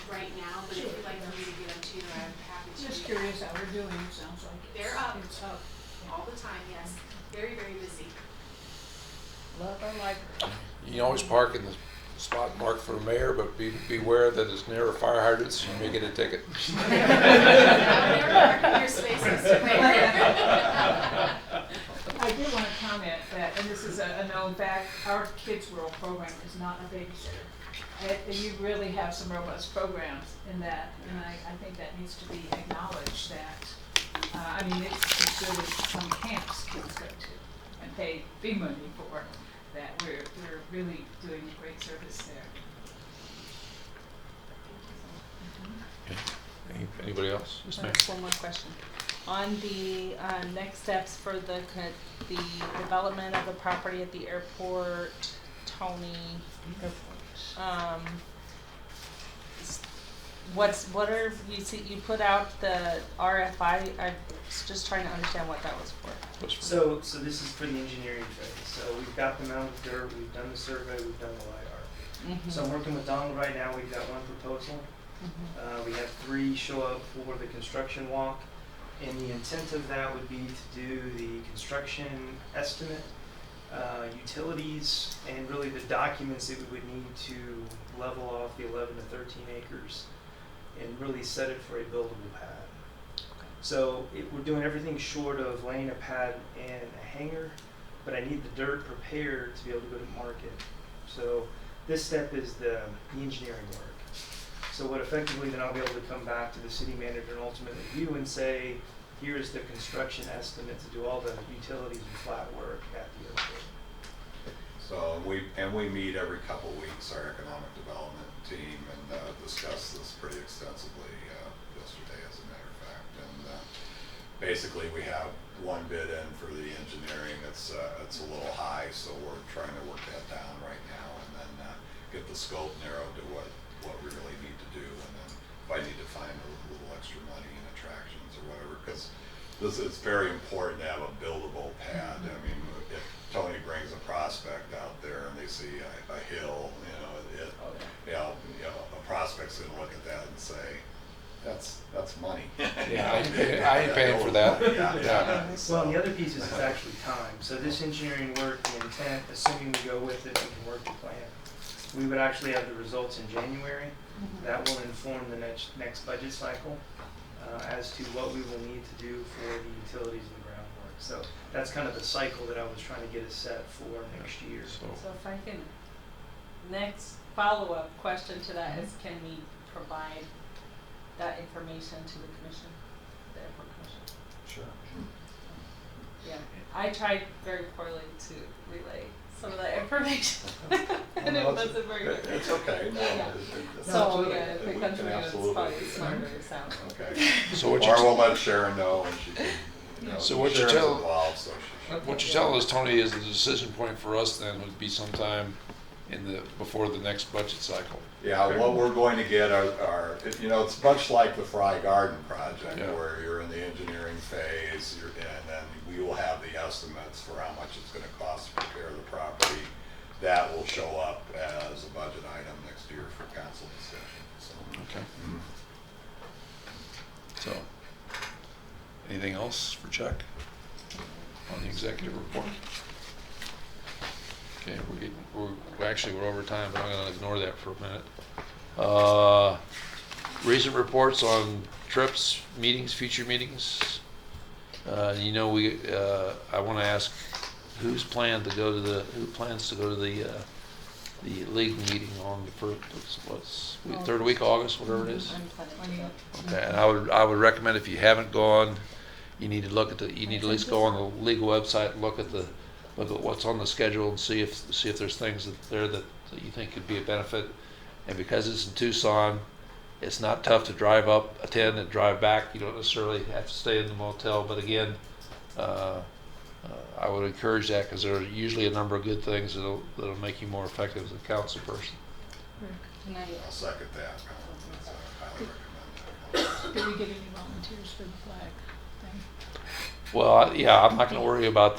right now. But if you'd like for me to get them to you, I'm happy to. Just curious how we're doing, it sounds like They're up. It's up. All the time, yes. Very, very busy. Love our library. You can always park in the spot marked for the mayor, but beware that it's near fire hydrants, you may get a ticket. I do want to comment that, and this is a known fact, our Kids World program is not a babysitter. You really have some robust programs in that, and I think that needs to be acknowledged that, I mean, it's really some camps kids go to and pay big money for, that we're really doing a great service there. Anybody else? Yes, ma'am. One more question. On the next steps for the development of the property at the airport, Tony, you put out the RFI? I was just trying to understand what that was for. So this is for the engineering phase. So we've got the amount of dirt, we've done the survey, we've done the LiDAR. So I'm working with Donald right now. We've got one proposal. We have 3 show up for the construction walk. And the intent of that would be to do the construction estimate, utilities, and really the documents that we would need to level off the 11 to 13 acres and really set it for a buildable pad. So we're doing everything short of laying a pad and a hangar, but I need the dirt prepared to be able to go to market. So this step is the engineering work. So what effectively then I'll be able to come back to the city manager and ultimately you and say, here's the construction estimate to do all the utilities and flat work at the airport. So we meet every couple weeks, our economic development team, and discuss this pretty extensively yesterday, as a matter of fact. And basically, we have one bid in for the engineering. It's a little high, so we're trying to work that down right now, and then get the scope narrowed to what we really need to do. And then if I need to find a little extra money in attractions or whatever, because it's very important to have a buildable pad. I mean, if Tony brings a prospect out there and they see a hill, a prospect's gonna look at that and say, that's money. Yeah, I ain't paying for that. Yeah. Well, and the other piece is it's actually time. So this engineering work, the intent, assuming we go with it, we can work the plan. We would actually have the results in January. That will inform the next budget cycle as to what we will need to do for the utilities and the groundwork. So that's kind of the cycle that I was trying to get us set for next year. So if I can, next follow-up question to that is, can we provide that information to the commission, the airport commission? Sure. Yeah, I tried very poorly to relay some of that information, and it wasn't very good. It's okay. No, Yeah. So yeah, if it comes from you, it's probably smarter to sound. Okay. So what or we'll let Sharon know, and she can. So what you Sharon's tell involved, so she what you tell us, Tony, is the decision point for us then would be sometime before the next budget cycle. Yeah, what we're going to get are it's much like the Fry Garden project, Yeah. where you're in the engineering phase, and then we will have the estimates for how much it's gonna cost to prepare the property. That will show up as a budget item next year for council discussion, so. Okay. So, anything else for Chuck on the executive report? Okay, we're over time, but I'm gonna ignore that for a minute. Recent reports on trips, meetings, future meetings. You know, I wanna ask who plans to go to the league meeting on the third week of August, whatever it is. Okay, and I would recommend if you haven't gone, you need to at least go on the league website and look at what's on the schedule and see if there's things there that you think could be a benefit. And because it's in Tucson, it's not tough to drive up, attend, and drive back. You don't necessarily have to stay in the motel, but again, I would encourage that because there are usually a number of good things that'll make you more effective as a council person. I'll second that. Highly recommend that. Did we get any volunteers for the flag thing? Well, yeah, I'm not going to worry about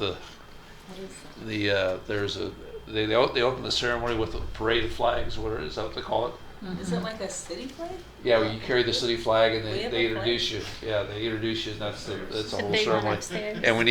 they open the ceremony with a parade of flags. Is that what they call it? Is it like a city flag? Yeah, well, you carry the city flag and We have they a introduce you. Yeah, they introduce you, and that's a whole big one ceremony. upstairs. And we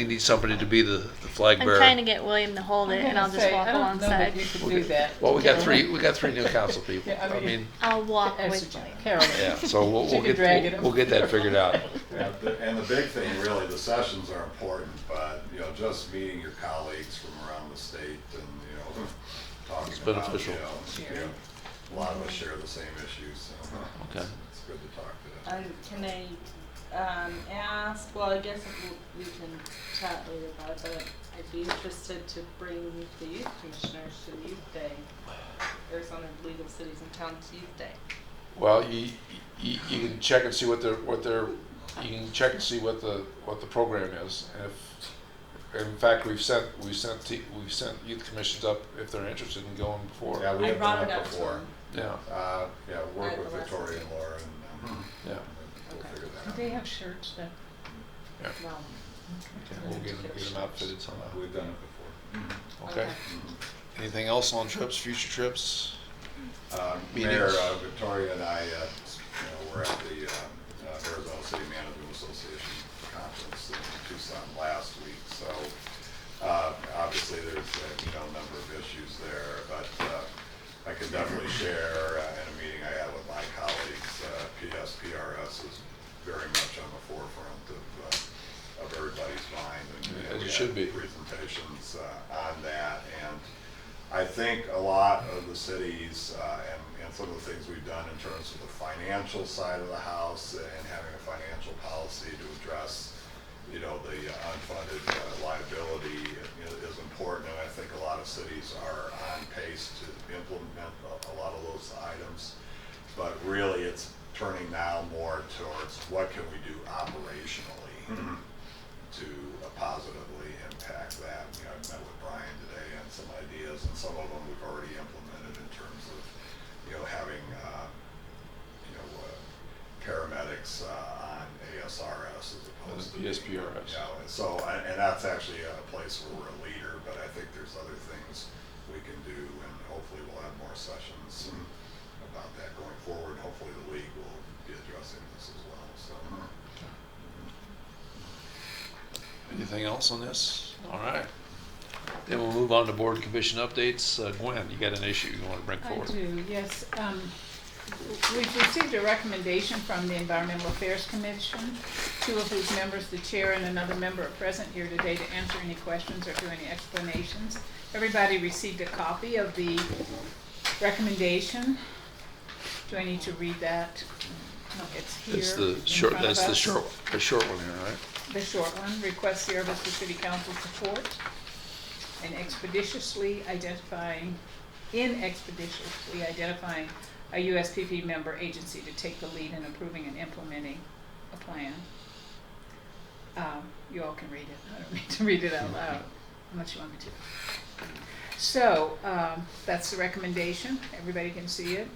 need somebody to be the flag I'm bearer. trying to get William to hold it, and I'll just walk alongside. Do that. Well, we got three new council people. Yeah, I mean, I'll walk As with William. Carolyn. yeah. So She can drag it we'll get that figured out. Yeah, and the big thing, really, the sessions are important, but, you know, just meeting your colleagues from around the state and, you know, talking It's about, beneficial. you know, a lot of us share the same issues, so. Okay. It's good to talk to them. Can I ask, well, I guess we can chat later about it, but I'd be interested to bring the youth commissioners to the Youth Day, Arizona League of Cities and Towns Youth Day. Well, you can check and see what the program is. And in fact, we've sent youth commissions up if they're interested in going before. Yeah, we have brought done it it up to before. Yeah. Work At with the last Victoria and Laura and, Yeah. we'll figure that Do out. they have shirts that? Yeah. No. Okay, we'll get them outfitted somehow. We've done it before. Okay. Anything else on trips, future trips? Mayor, Meetings? Victoria and I, were at the Arizona City Management Association conference in Tucson last week. So obviously there's a number of issues there, but I can definitely share in a meeting I had with my colleagues, PRS is very much on the forefront of everybody's mind. And As we it should had be. presentations on that. And I think a lot of the cities and some of the things we've done in terms of the financial side of the house and having a financial policy to address, the unfunded liability is important. And I think a lot of cities are on pace to implement a lot of those items. But really, it's turning now more towards what can we do operationally to positively impact that. I met with Brian today on some ideas, and some of them we've already implemented in terms of, having, paramedics on ASRS as opposed to PSPRS. And so, and that's actually a place where we're a leader, but I think there's other things we can do, and hopefully we'll have more sessions about that going forward. Hopefully the league will be addressing this as well, so. Anything else on this? All right. Then we'll move on to board and commission updates. Gwen, you got an issue you want to bring forward? I do, yes. We've received a recommendation from the Environmental Affairs Commission, two of whose members, the chair and another member, are present here today to answer any questions or do any explanations. Everybody received a copy of the recommendation. Do I need to read that? No, it's here. It's the in short. front of That's the us. short one here, right? The short one, requests the Arbor City Council support in expeditiously identifying a USPP member agency to take the lead in approving and implementing a plan. You all can read it. I don't need to read it out loud unless you want me to. So that's the recommendation. Everybody can see it.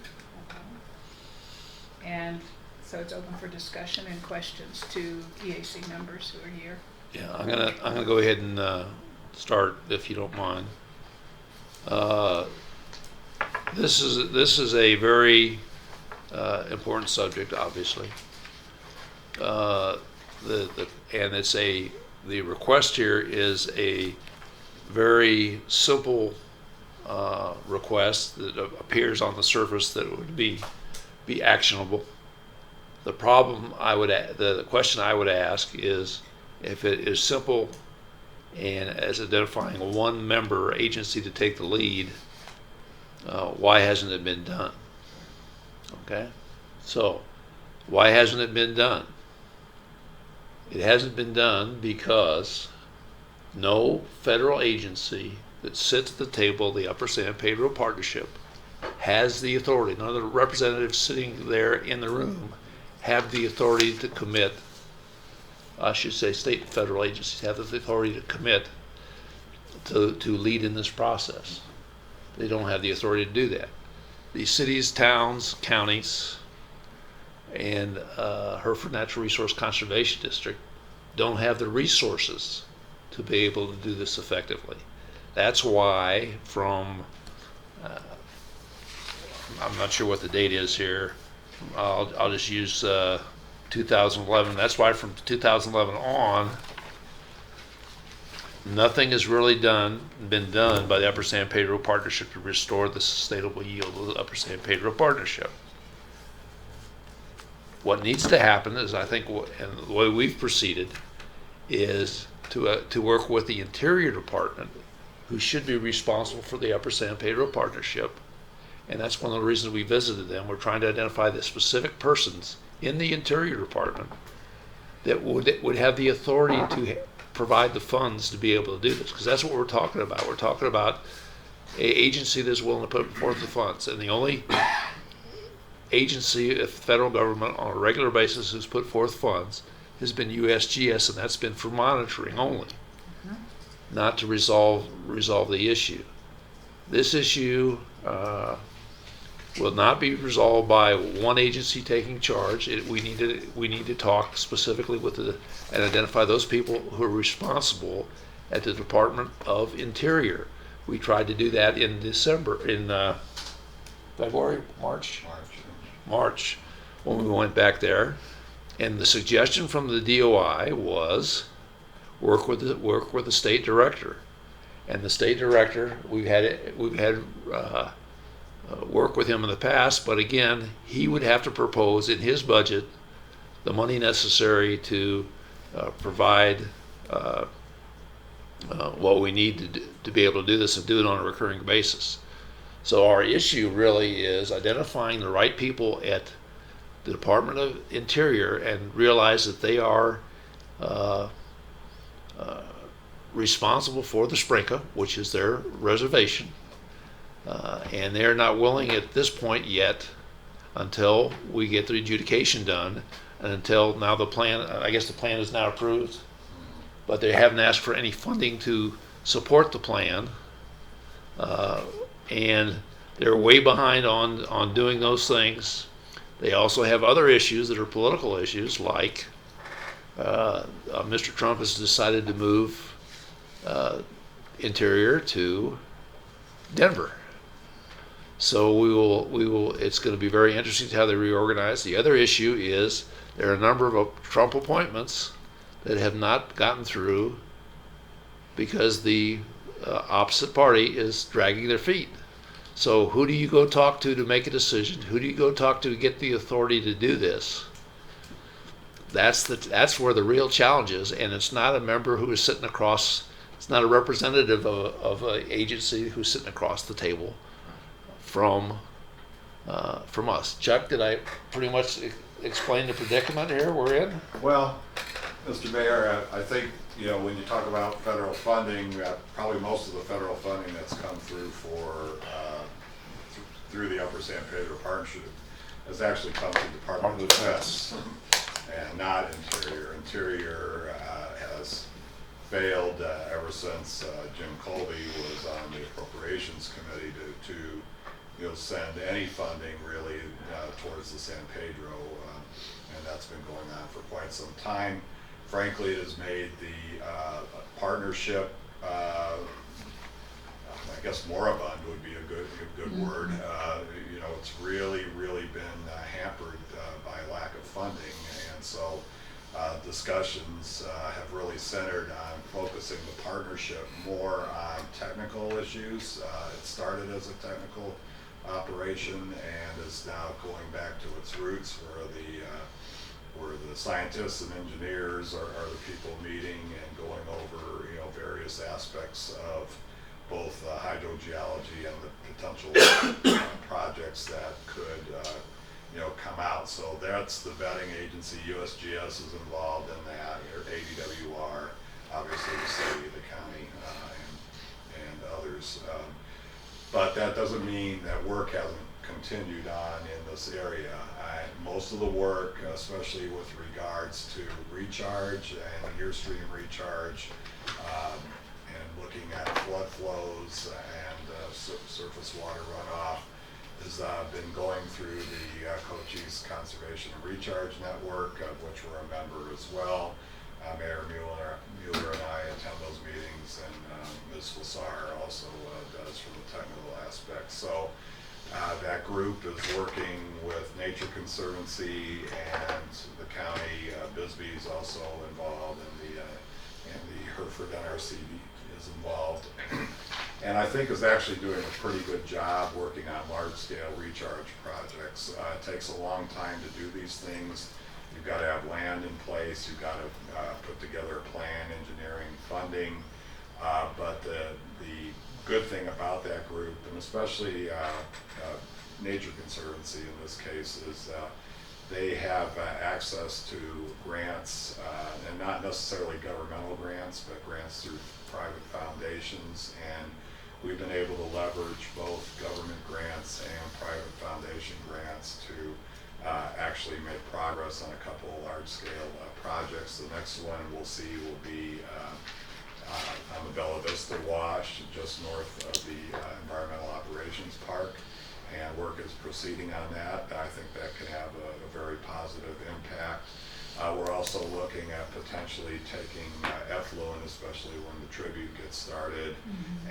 And so it's open for discussion and questions to EAC members who are here. Yeah, I'm gonna go ahead and start, if you don't mind. This is a very important subject, obviously. The request here is a very simple request that appears on the surface that would be actionable. The problem the question I would ask is, if it is simple and as identifying one member agency to take the lead, why hasn't it been done? Okay, so why hasn't it been done? It hasn't been done because no federal agency that sits at the table of the Upper San Pedro Partnership has the authority. None of the representatives sitting there in the room have the authority to commit. I should say state and federal agencies have the authority to commit to lead in this process. They don't have the authority to do that. The cities, towns, counties, and Hereford Natural Resource Conservation District don't have the resources to be able to do this effectively. That's why from, I'm not sure what the date is here, I'll just use 2011. That's why from 2011 on, nothing has really been done by the Upper San Pedro Partnership to restore the sustainable yield of the Upper San Pedro Partnership. What needs to happen is, I think, and the way we've proceeded, is to work with the Interior Department, who should be responsible for the Upper San Pedro Partnership. And that's one of the reasons we visited them. We're trying to identify the specific persons in the Interior Department that would have the authority to provide the funds to be able to do this, because that's what we're talking about. We're talking about an agency that's willing to put forth the funds, and the only agency of the federal government on a regular basis who's put forth funds has been USGS, and that's been for monitoring only, not to resolve the issue. This issue will not be resolved by one agency taking charge. We need to talk specifically with and identify those people who are responsible at the Department of Interior. We tried to do that in February, March, when we went back there, and the suggestion from the DOI was work with the state director, and the state director we've had work with him in the past, but again, he would have to propose in his budget the money necessary to provide what we need to be able to do this and do it on a recurring basis. So our issue really is identifying the right people at the Department of Interior and realize that they are responsible for the SPRNCA, which is their reservation. And they're not willing at this point yet, until we get the adjudication done, and until now the plan, I guess the plan is now approved, but they haven't asked for any funding to support the plan. And they're way behind on doing those things. They also have other issues that are political issues, like Mr. Trump has decided to move Interior to Denver. So we will. It's going to be very interesting to how they reorganize. The other issue is there are a number of Trump appointments that have not gotten through because the opposite party is dragging their feet. So who do you go talk to make a decision? Who do you go talk to get the authority to do this? That's where the real challenge is, and it's not a member who is sitting across. It's not a representative of an agency who's sitting across the table from us. Chuck, did I pretty much explain the predicament here we're in? Well, Mr. Mayor, I think, when you talk about federal funding, probably most of the federal funding that's come through through the Upper San Pedro Partnership has actually come through the Department of Defense and not Interior. Interior has failed ever since Jim Colby was on the Appropriations Committee to send any funding really towards the San Pedro, and that's been going on for quite some time. frankly, it has made the partnership, I guess moribund would be a good word. You know, it's really been hampered by lack of funding, and so discussions have really centered on focusing the partnership more on technical issues. It started as a technical operation and is now going back to its roots, where the scientists and engineers are the people meeting and going over, you know, various aspects of both hydrogeology and the potential projects that could you know, come out. So that's the vetting agency. USGS is involved in that, or ADWR, obviously the city, the county, and others. But that doesn't mean that work hasn't continued on in this area. Most of the work, especially with regards to recharge and ear stream recharge, and looking at flood flows and surface water runoff, has been going through the Cochise Conservation and Recharge Network, of which we're a member as well. Mayor Mueller and I attend those meetings, and Ms. Lassar also does from the technical aspect. So that group is working with Nature Conservancy and the county. Bisbee is also involved, and the Hereford NRC is involved. And I think is actually doing a pretty good job working on large-scale recharge projects. It takes a long time to do these things. You've got to have land in place. You've got to put together a plan, engineering, funding. But the good thing about that group, and especially Nature Conservancy in this case, is they have access to grants, and not necessarily governmental grants, but grants through private foundations. And we've been able to leverage both government grants and private foundation grants to actually make progress on a couple of large-scale projects. The next one we'll see will be on the Bella Vista Wash, just north of the Environmental Operations Park, and work is proceeding on that. I think that could have a very positive impact. We're also looking at potentially taking effluent, especially when the tribute gets started,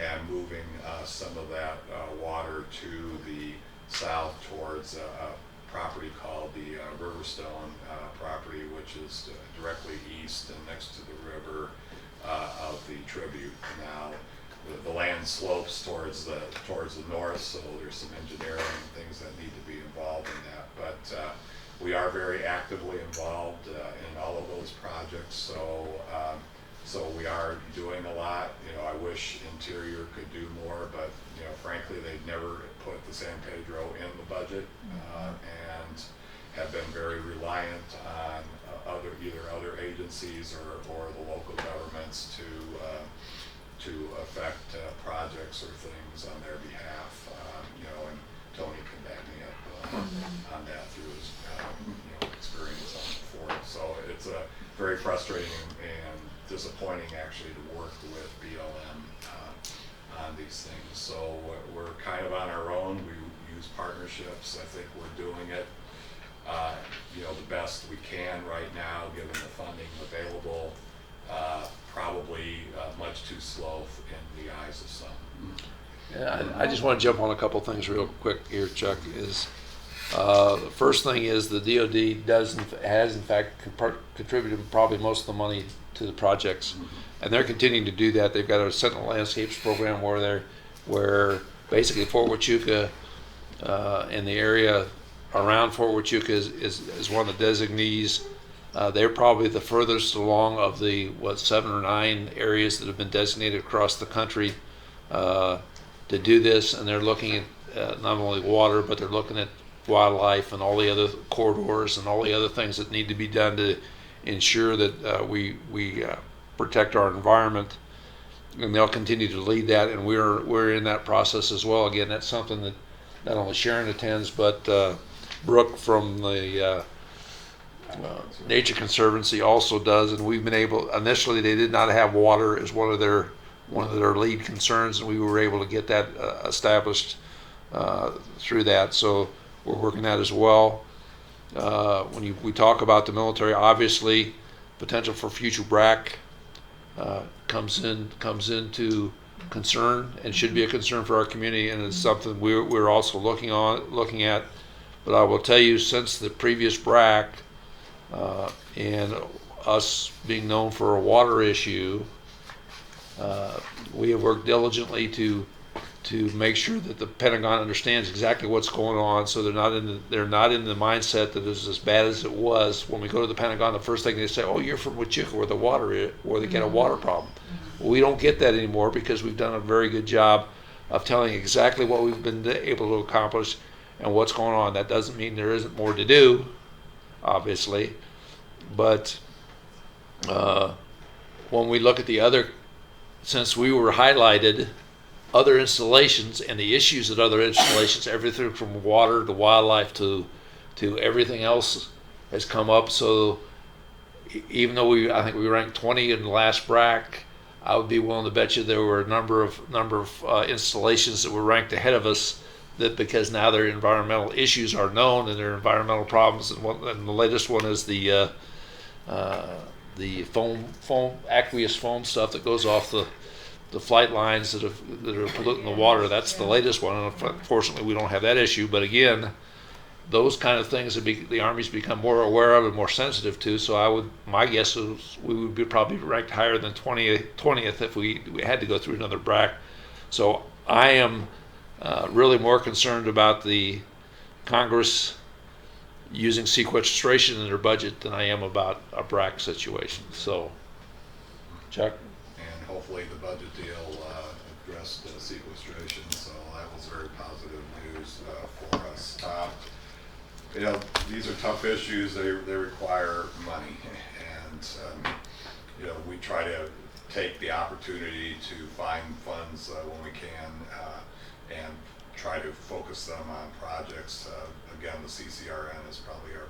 and moving some of that water to the south towards a property called the Riverstone property, which is directly east and next to the river of the tribute. Now, the land slopes towards the north, so there's some engineering and things that need to be involved in that. But we are very actively involved in all of those projects, so we are doing a lot. You know, I wish Interior could do more, but you know, frankly, they've never put the San Pedro in the budget, and have been very reliant on either other agencies or the local governments to affect projects or things on their behalf. You know, and Tony can back me up on that through his experience on the Ford. So it's very frustrating and disappointing actually to work with BLM on these things. So we're kind of on our own. We use partnerships. I think we're doing it you know, the best we can right now, given the funding available. Probably much too slow in the eyes of some. Yeah, I just want to jump on a couple things real quick here, Chuck. Is the first thing is the DoD has in fact contributed probably most of the money to the projects, and they're continuing to do that. They've got a Sentinel Landscapes program where basically Fort Huachuca and the area around Fort Huachuca is one of the designees. They're probably the furthest along of the 7 or 9 areas that have been designated across the country to do this, and they're looking at not only water, but they're looking at wildlife and all the other corridors and all the other things that need to be done to ensure that we protect our environment. And they'll continue to lead that, and we're in that process as well. Again, that's something that not only Sharon attends, but Brooke from the Nature Conservancy also does, and we've been able. Initially, they did not have water as one of their lead concerns, and we were able to get that established through that. So we're working that as well. When we talk about the military, obviously potential for future BRAC comes into concern and should be a concern for our community, and it's something we're also looking at. But I will tell you, since the previous BRAC and us being known for a water issue, we have worked diligently to make sure that the Pentagon understands exactly what's going on, so they're not in the mindset that it's as bad as it was. When we go to the Pentagon, the first thing they say, "Oh, you're from Wichita, where they get a water problem." Well, we don't get that anymore because we've done a very good job of telling exactly what we've been able to accomplish and what's going on. That doesn't mean there isn't more to do, obviously, but when we look at the other, since we were highlighted, other installations and the issues at other installations, everything from water to wildlife to everything else has come up. So even though I think we ranked 20 in the last BRAC, I would be willing to bet you there were a number of installations that were ranked ahead of us, that because now their environmental issues are known and their environmental problems, and the latest one is the aqueous foam stuff that goes off the flight lines that are polluting the water. That's the latest one, and unfortunately we don't have that issue. But again, those kind of things that the Army's become more aware of and more sensitive to. So my guess is we would be probably ranked higher than 20th if we had to go through another BRAC. So I am really more concerned about the Congress using sequestration in their budget than I am about a BRAC situation. So, Chuck? And hopefully the budget deal addressed sequestration, so that was very positive news for us. These are tough issues. They require money, and we try to take the opportunity to find funds when we can, and try to focus them on projects. Again, the CCRN is probably our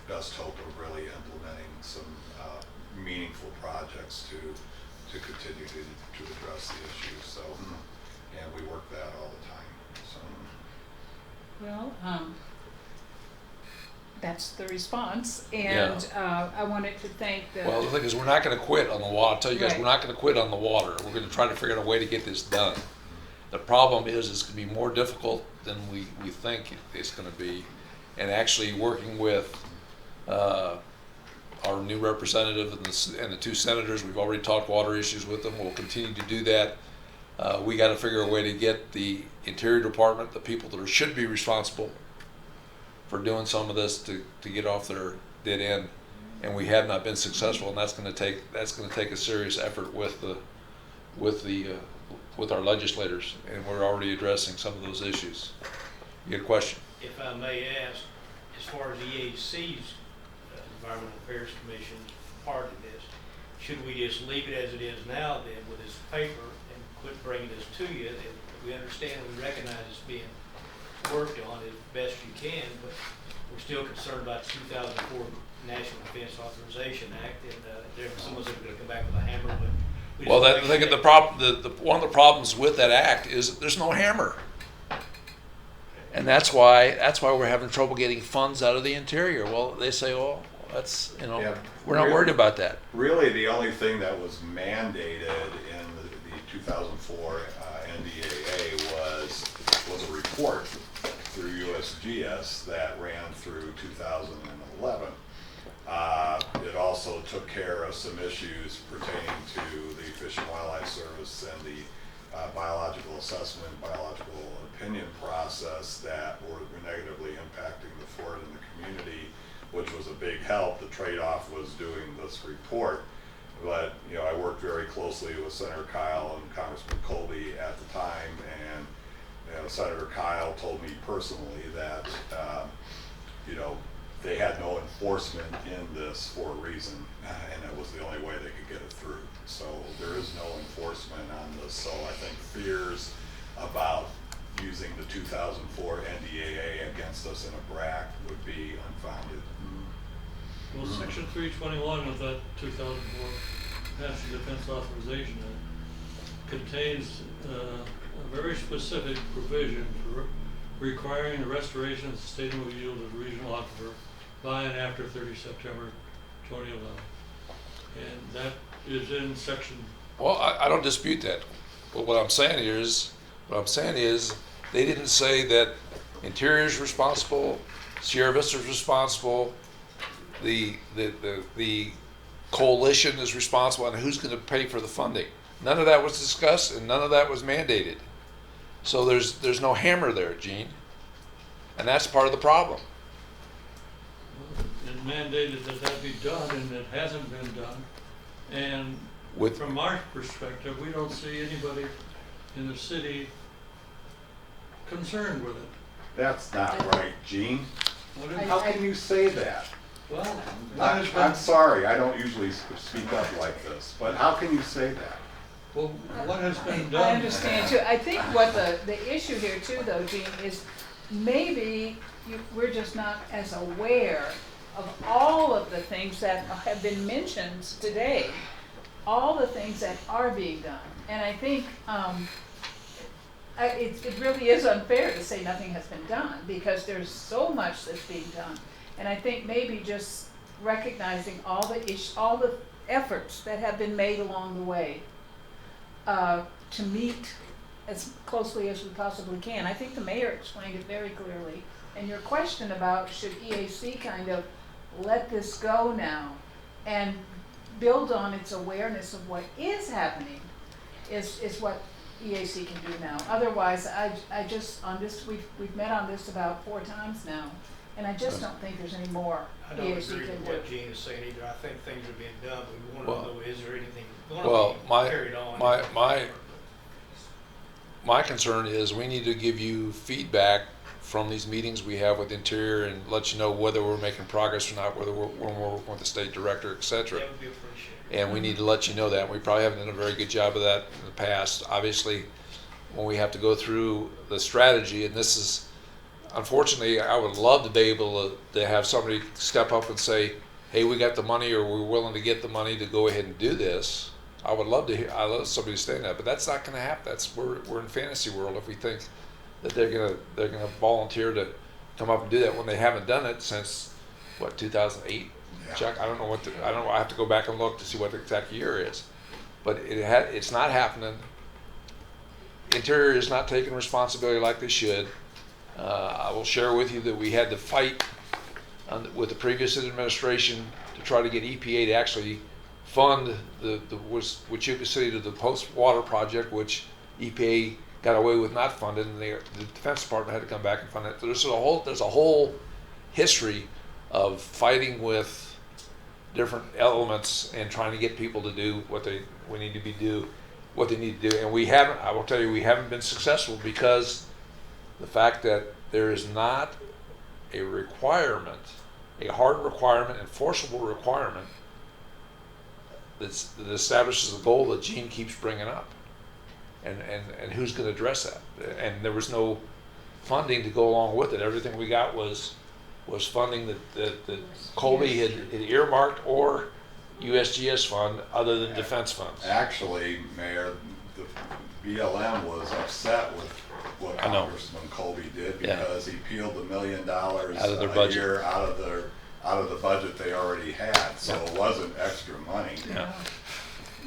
best hope of really implementing some meaningful projects to continue to address the issues. So, and we work that all the time. So. Well, that's the response, and I wanted to thank the. Well, the thing is, we're not going to quit on the water. I'll tell you guys, Right. we're not going to quit on the water. We're going to try to figure out a way to get this done. The problem is, it's going to be more difficult than we think it's going to be, and actually working with our new representative and the two senators, we've already talked water issues with them. We'll continue to do that. We got to figure a way to get the Interior Department, the people that should be responsible for doing some of this, to get off their dead end, and we have not been successful. And that's going to take a serious effort with our legislators, and we're already addressing some of those issues. You had a question? If I may ask, as far as EAC's Environmental Affairs Commission part of this, should we just leave it as it is now then with this paper and quit bringing this to you? And we understand, we recognize it's being worked on as best you can, but we're still concerned about the 2004 National Defense Authorization Act, and someone's going to come back with a hammer. But well, one of the problems with that act is there's no hammer, and that's why we're having trouble getting funds out of the Interior. Well, they say, "Oh, that's we're not worried about that." Really, the only thing that was mandated in the 2004 NDAA was a report through USGS that ran through 2011. It also took care of some issues pertaining to the Fish and Wildlife Service and the biological assessment, biological opinion process that were negatively impacting the fort and the community, which was a big help. The trade-off was doing this report. But I worked very closely with Senator Kyle and Congressman Colby at the time, and Senator Kyle told me personally that they had no enforcement in this for a reason, and it was the only way they could get it through. So there is no enforcement on this. So I think fears about using the 2004 NDAA against us in a BRAC would be unfounded. Well, Section 321 of that 2004 National Defense Authorization Act contains a very specific provision for requiring the restoration and sustainable yield of regional aquifer by and after 30 September 2011. And that is in section, Well, I don't dispute that. But what I'm saying is, they didn't say that Interior is responsible, Sierra Vista is responsible, the coalition is responsible, and who's going to pay for the funding. None of that was discussed, and none of that was mandated. So there's no hammer there, Gene, and that's part of the problem. it mandated that that be done, and it hasn't been done. And With- from our perspective, we don't see anybody in the city concerned with it. That's not right, Gene. What is- How can you say that? Well, what has I'm been, sorry, I don't usually speak up like this, but how can you say that? well, what has been done? I understand too. I think what the issue here too, though, Gene, is maybe we're just not as aware of all of the things that have been mentioned today, all the things that are being done. And I think it really is unfair to say nothing has been done, because there's so much that's being done. And I think maybe just recognizing all the efforts that have been made along the way to meet as closely as we possibly can. I think the mayor explained it very clearly. And your question about should EAC kind of let this go now and build on its awareness of what is happening is what EAC can do now. Otherwise, I just, on this, we've met on this about 4 times now, and I just don't think there's any more I don't EAC agree can with do. what Gene is saying either. I think things are being done, but we want Well- to know, is there anything going Well, to be carried on? my concern is we need to give you feedback from these meetings we have with Interior and let you know whether we're making progress or not, whether we're working with the state director, et cetera. That would be appreciated. And we need to let you know that. We probably haven't done a very good job of that in the past. Obviously, when we have to go through the strategy, and this is, unfortunately, I would love to be able to have somebody step up and say, hey, we got the money, or we're willing to get the money to go ahead and do this. I would love to hear, I love somebody saying that, but that's not going to happen. We're in fantasy world if we think that they're gonna volunteer to come up and do that when they haven't done it since what, 2008. Yeah. Chuck, I don't know. I have to go back and look to see what the exact year is, but it's not happening. Interior is not taking responsibility like they should. I will share with you that we had to fight with the previous administration to try to get EPA to actually fund the Huachuca City to the post-water project, which EPA got away with not funding, and the Defense Department had to come back and fund it. There's a whole history of fighting with different elements and trying to get people to do what they need to do. And we haven't, I will tell you, we haven't been successful because the fact that there is not a requirement, a hard requirement, enforceable requirement that establishes the goal that Gene keeps bringing up. And who's going to address that? And there was no funding to go along with it. Everything we got was funding that Colby had earmarked or USGS fund other than defense funds. Actually, Mayor, the BLM was upset with what Congressman Colby did because he peeled $1 million out of their a budget. year out of the budget they already had, so it wasn't extra money. Yeah.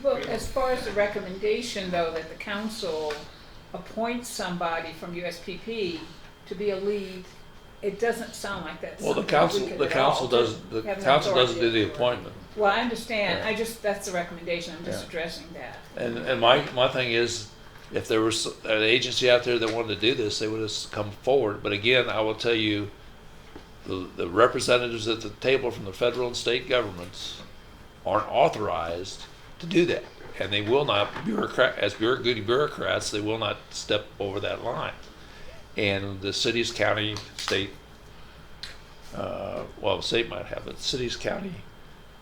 Look, as far as the recommendation, though, that the council appoints somebody from USPP to be a lead, it doesn't sound like that's Well, the something we could council at all doesn't have an do the authority. appointment. Well, I understand. Yeah. That's the recommendation. I'm just Yeah. addressing that. And my thing is, if there was an agency out there that wanted to do this, they would have come forward. But again, I will tell you, the representatives at the table from the federal and state governments aren't authorized to do that, and they will not. As good bureaucrats, they will not step over that line. And the cities, county, state, well, the state might have it. Cities, county,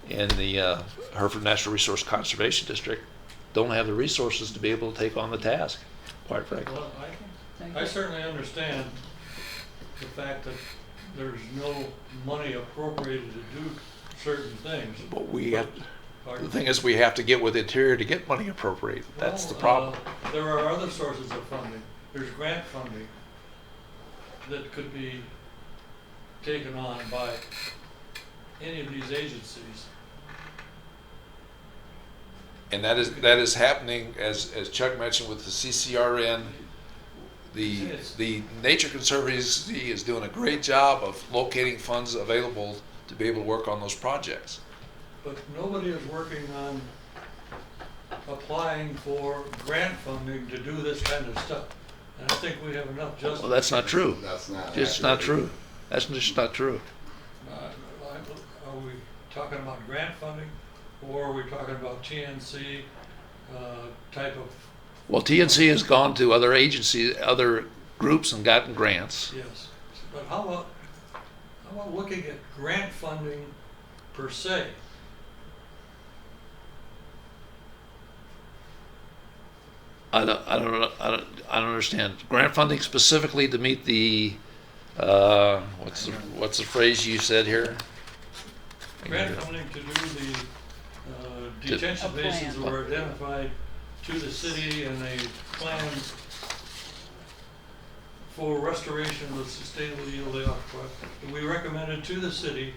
and the Hereford Natural Resource Conservation District don't have the resources to be able to take on the task, quite frankly. Well, I certainly understand the fact that there's no money appropriated to do certain things. But the thing is, we have to get with Interior to get money appropriated. That's the problem. There are other sources of funding. There's grant funding that could be taken on by any of these agencies And that is happening, as Chuck mentioned, with the CCRN. The Nature Conservancy is doing a great job of locating funds available to be able to work on those projects. But nobody is working on applying for grant funding to do this kind of stuff. And I think we have enough justice. Well, that's not true. That's not. Just not true. That's just not true. Are we talking about grant funding, or are we talking about TNC type of? Well, TNC has gone to other agencies, other groups, and gotten grants. Yes, but how about looking at grant funding per se? I don't understand. Grant funding specifically to meet the what's the phrase you said here? Grant funding to do the detention basins that were identified to the city and a plan for restoration of sustainable yield of the aquifer. We recommended to the city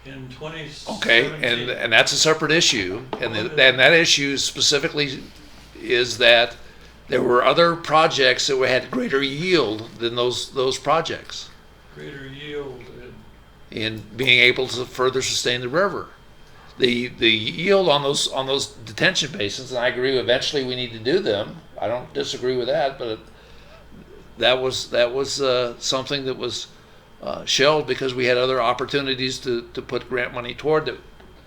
in 2017. Okay, and that's a separate issue, and that issue specifically is that there were other projects that had greater yield than those projects. Greater yield. In being able to further sustain the river. The yield on those detention basins, and I agree eventually we need to do them. I don't disagree with that, but that was something that was shelved because we had other opportunities to put grant money toward that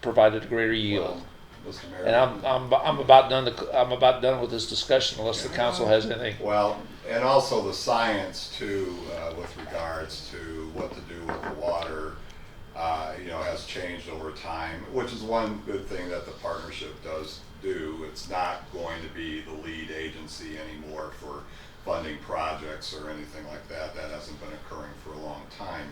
provided a greater yield. Well, Mr. Mayor, and I'm about done with this discussion unless the council has anything. Well, and also the science too, with regards to what to do with the water, has changed over time, which is one good thing that the partnership does do. It's not going to be the lead agency anymore for funding projects or anything like that. That hasn't been occurring for a long time.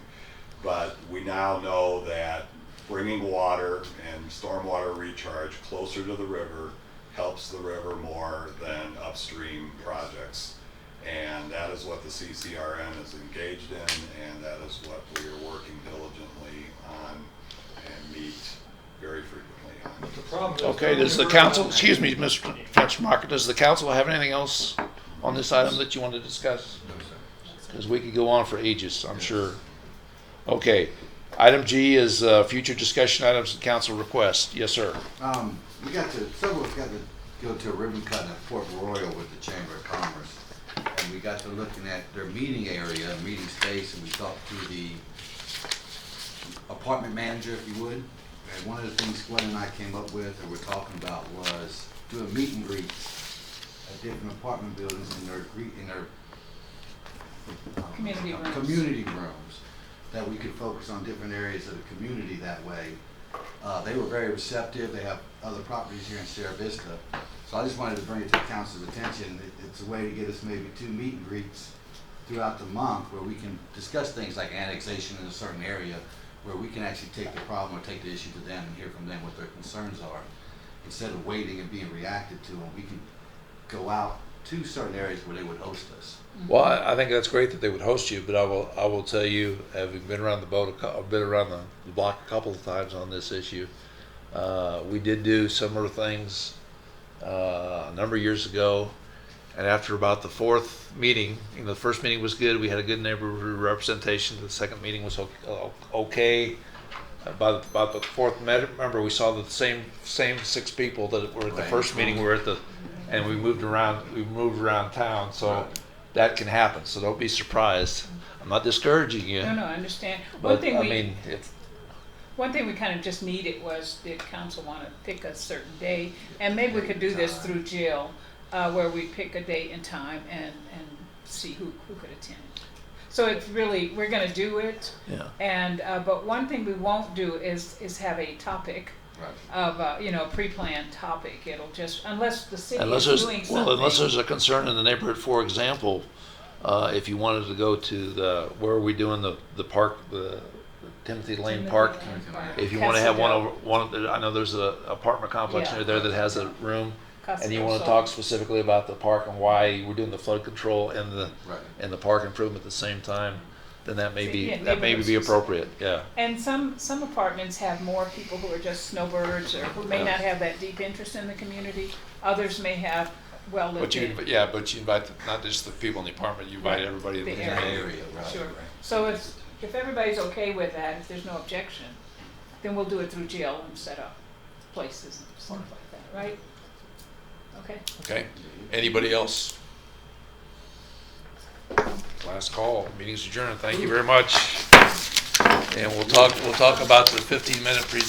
But we now know that bringing water and stormwater recharge closer to the river helps the river more than upstream projects. And that is what the CCRN is engaged in, and that is what we are working diligently on and meet very frequently on. But the problem is, Okay, does the council, excuse me, Mr. Fenstermacher, does the council have anything else on this item that you want to discuss? Because we could go on for ages, I'm sure. Okay, item G is future discussion items and council requests. Yes, sir. Several of us got to go to a ribbon cutting at Port Royal with the Chamber of Commerce. And we got to looking at their meeting area, meeting space, and we talked to the apartment manager, if you would. And one of the things Gwen and I came up with and we're talking about was doing meet and greets at different apartment buildings in their community rooms, that we could focus on different areas of the community that way. They were very receptive. They have other properties here in Sierra Vista. So I just wanted to bring it to the council's attention. It's a way to get us maybe 2 meet and greets throughout the month where we can discuss things like annexation in a certain area, where we can actually take the problem or take the issue to them and hear from them what their concerns are. Instead of waiting and being reacted to, and we can go out to certain areas where they would host us. Well, I think that's great that they would host you, but I will tell you, having been around the block a couple of times on this issue, we did do similar things a number of years ago, and after about the 4th meeting, the first meeting was good. We had a good neighborhood representation. The second meeting was okay. About the 4th member, we saw the same 6 people that were at the first meeting. We were at and we moved around town. So that can happen. So don't be surprised. I'm not discouraging you. No, I understand. But One thing we kind of just needed was, did council want to pick a certain day? And maybe we could do this through Jill, where we pick a date and time and see who could attend. So it's really, we're going to do it. Yeah. And but one thing we won't do is have a topic of pre-planned topic. It'll just, unless the city is doing something. Well, unless there's a concern in the neighborhood. For example, if you wanted to go to where are we doing the park, the Timothy Lane Park. If you want to have one, I know there's an apartment complex near there that has a room, and you want to talk specifically about the park and why we're doing the flood control and the park improvement at the same time. then that may be, Yeah, that may be neighborhood appropriate, yeah. And some apartments have more people who are just snowbirds or who may Yeah. not have that deep interest in the community. Others may have well But lived you, in. yeah, but you invite not just the people in the apartment, you invite Right. everybody in the The area. area. Sure. So if everybody's okay with that, if there's no objection, then we'll do it through jail and set up places and stuff like that, right? Okay. Okay, anybody else? Last call, meeting's adjourned, thank you very much. And we'll talk about the 15-minute presentation.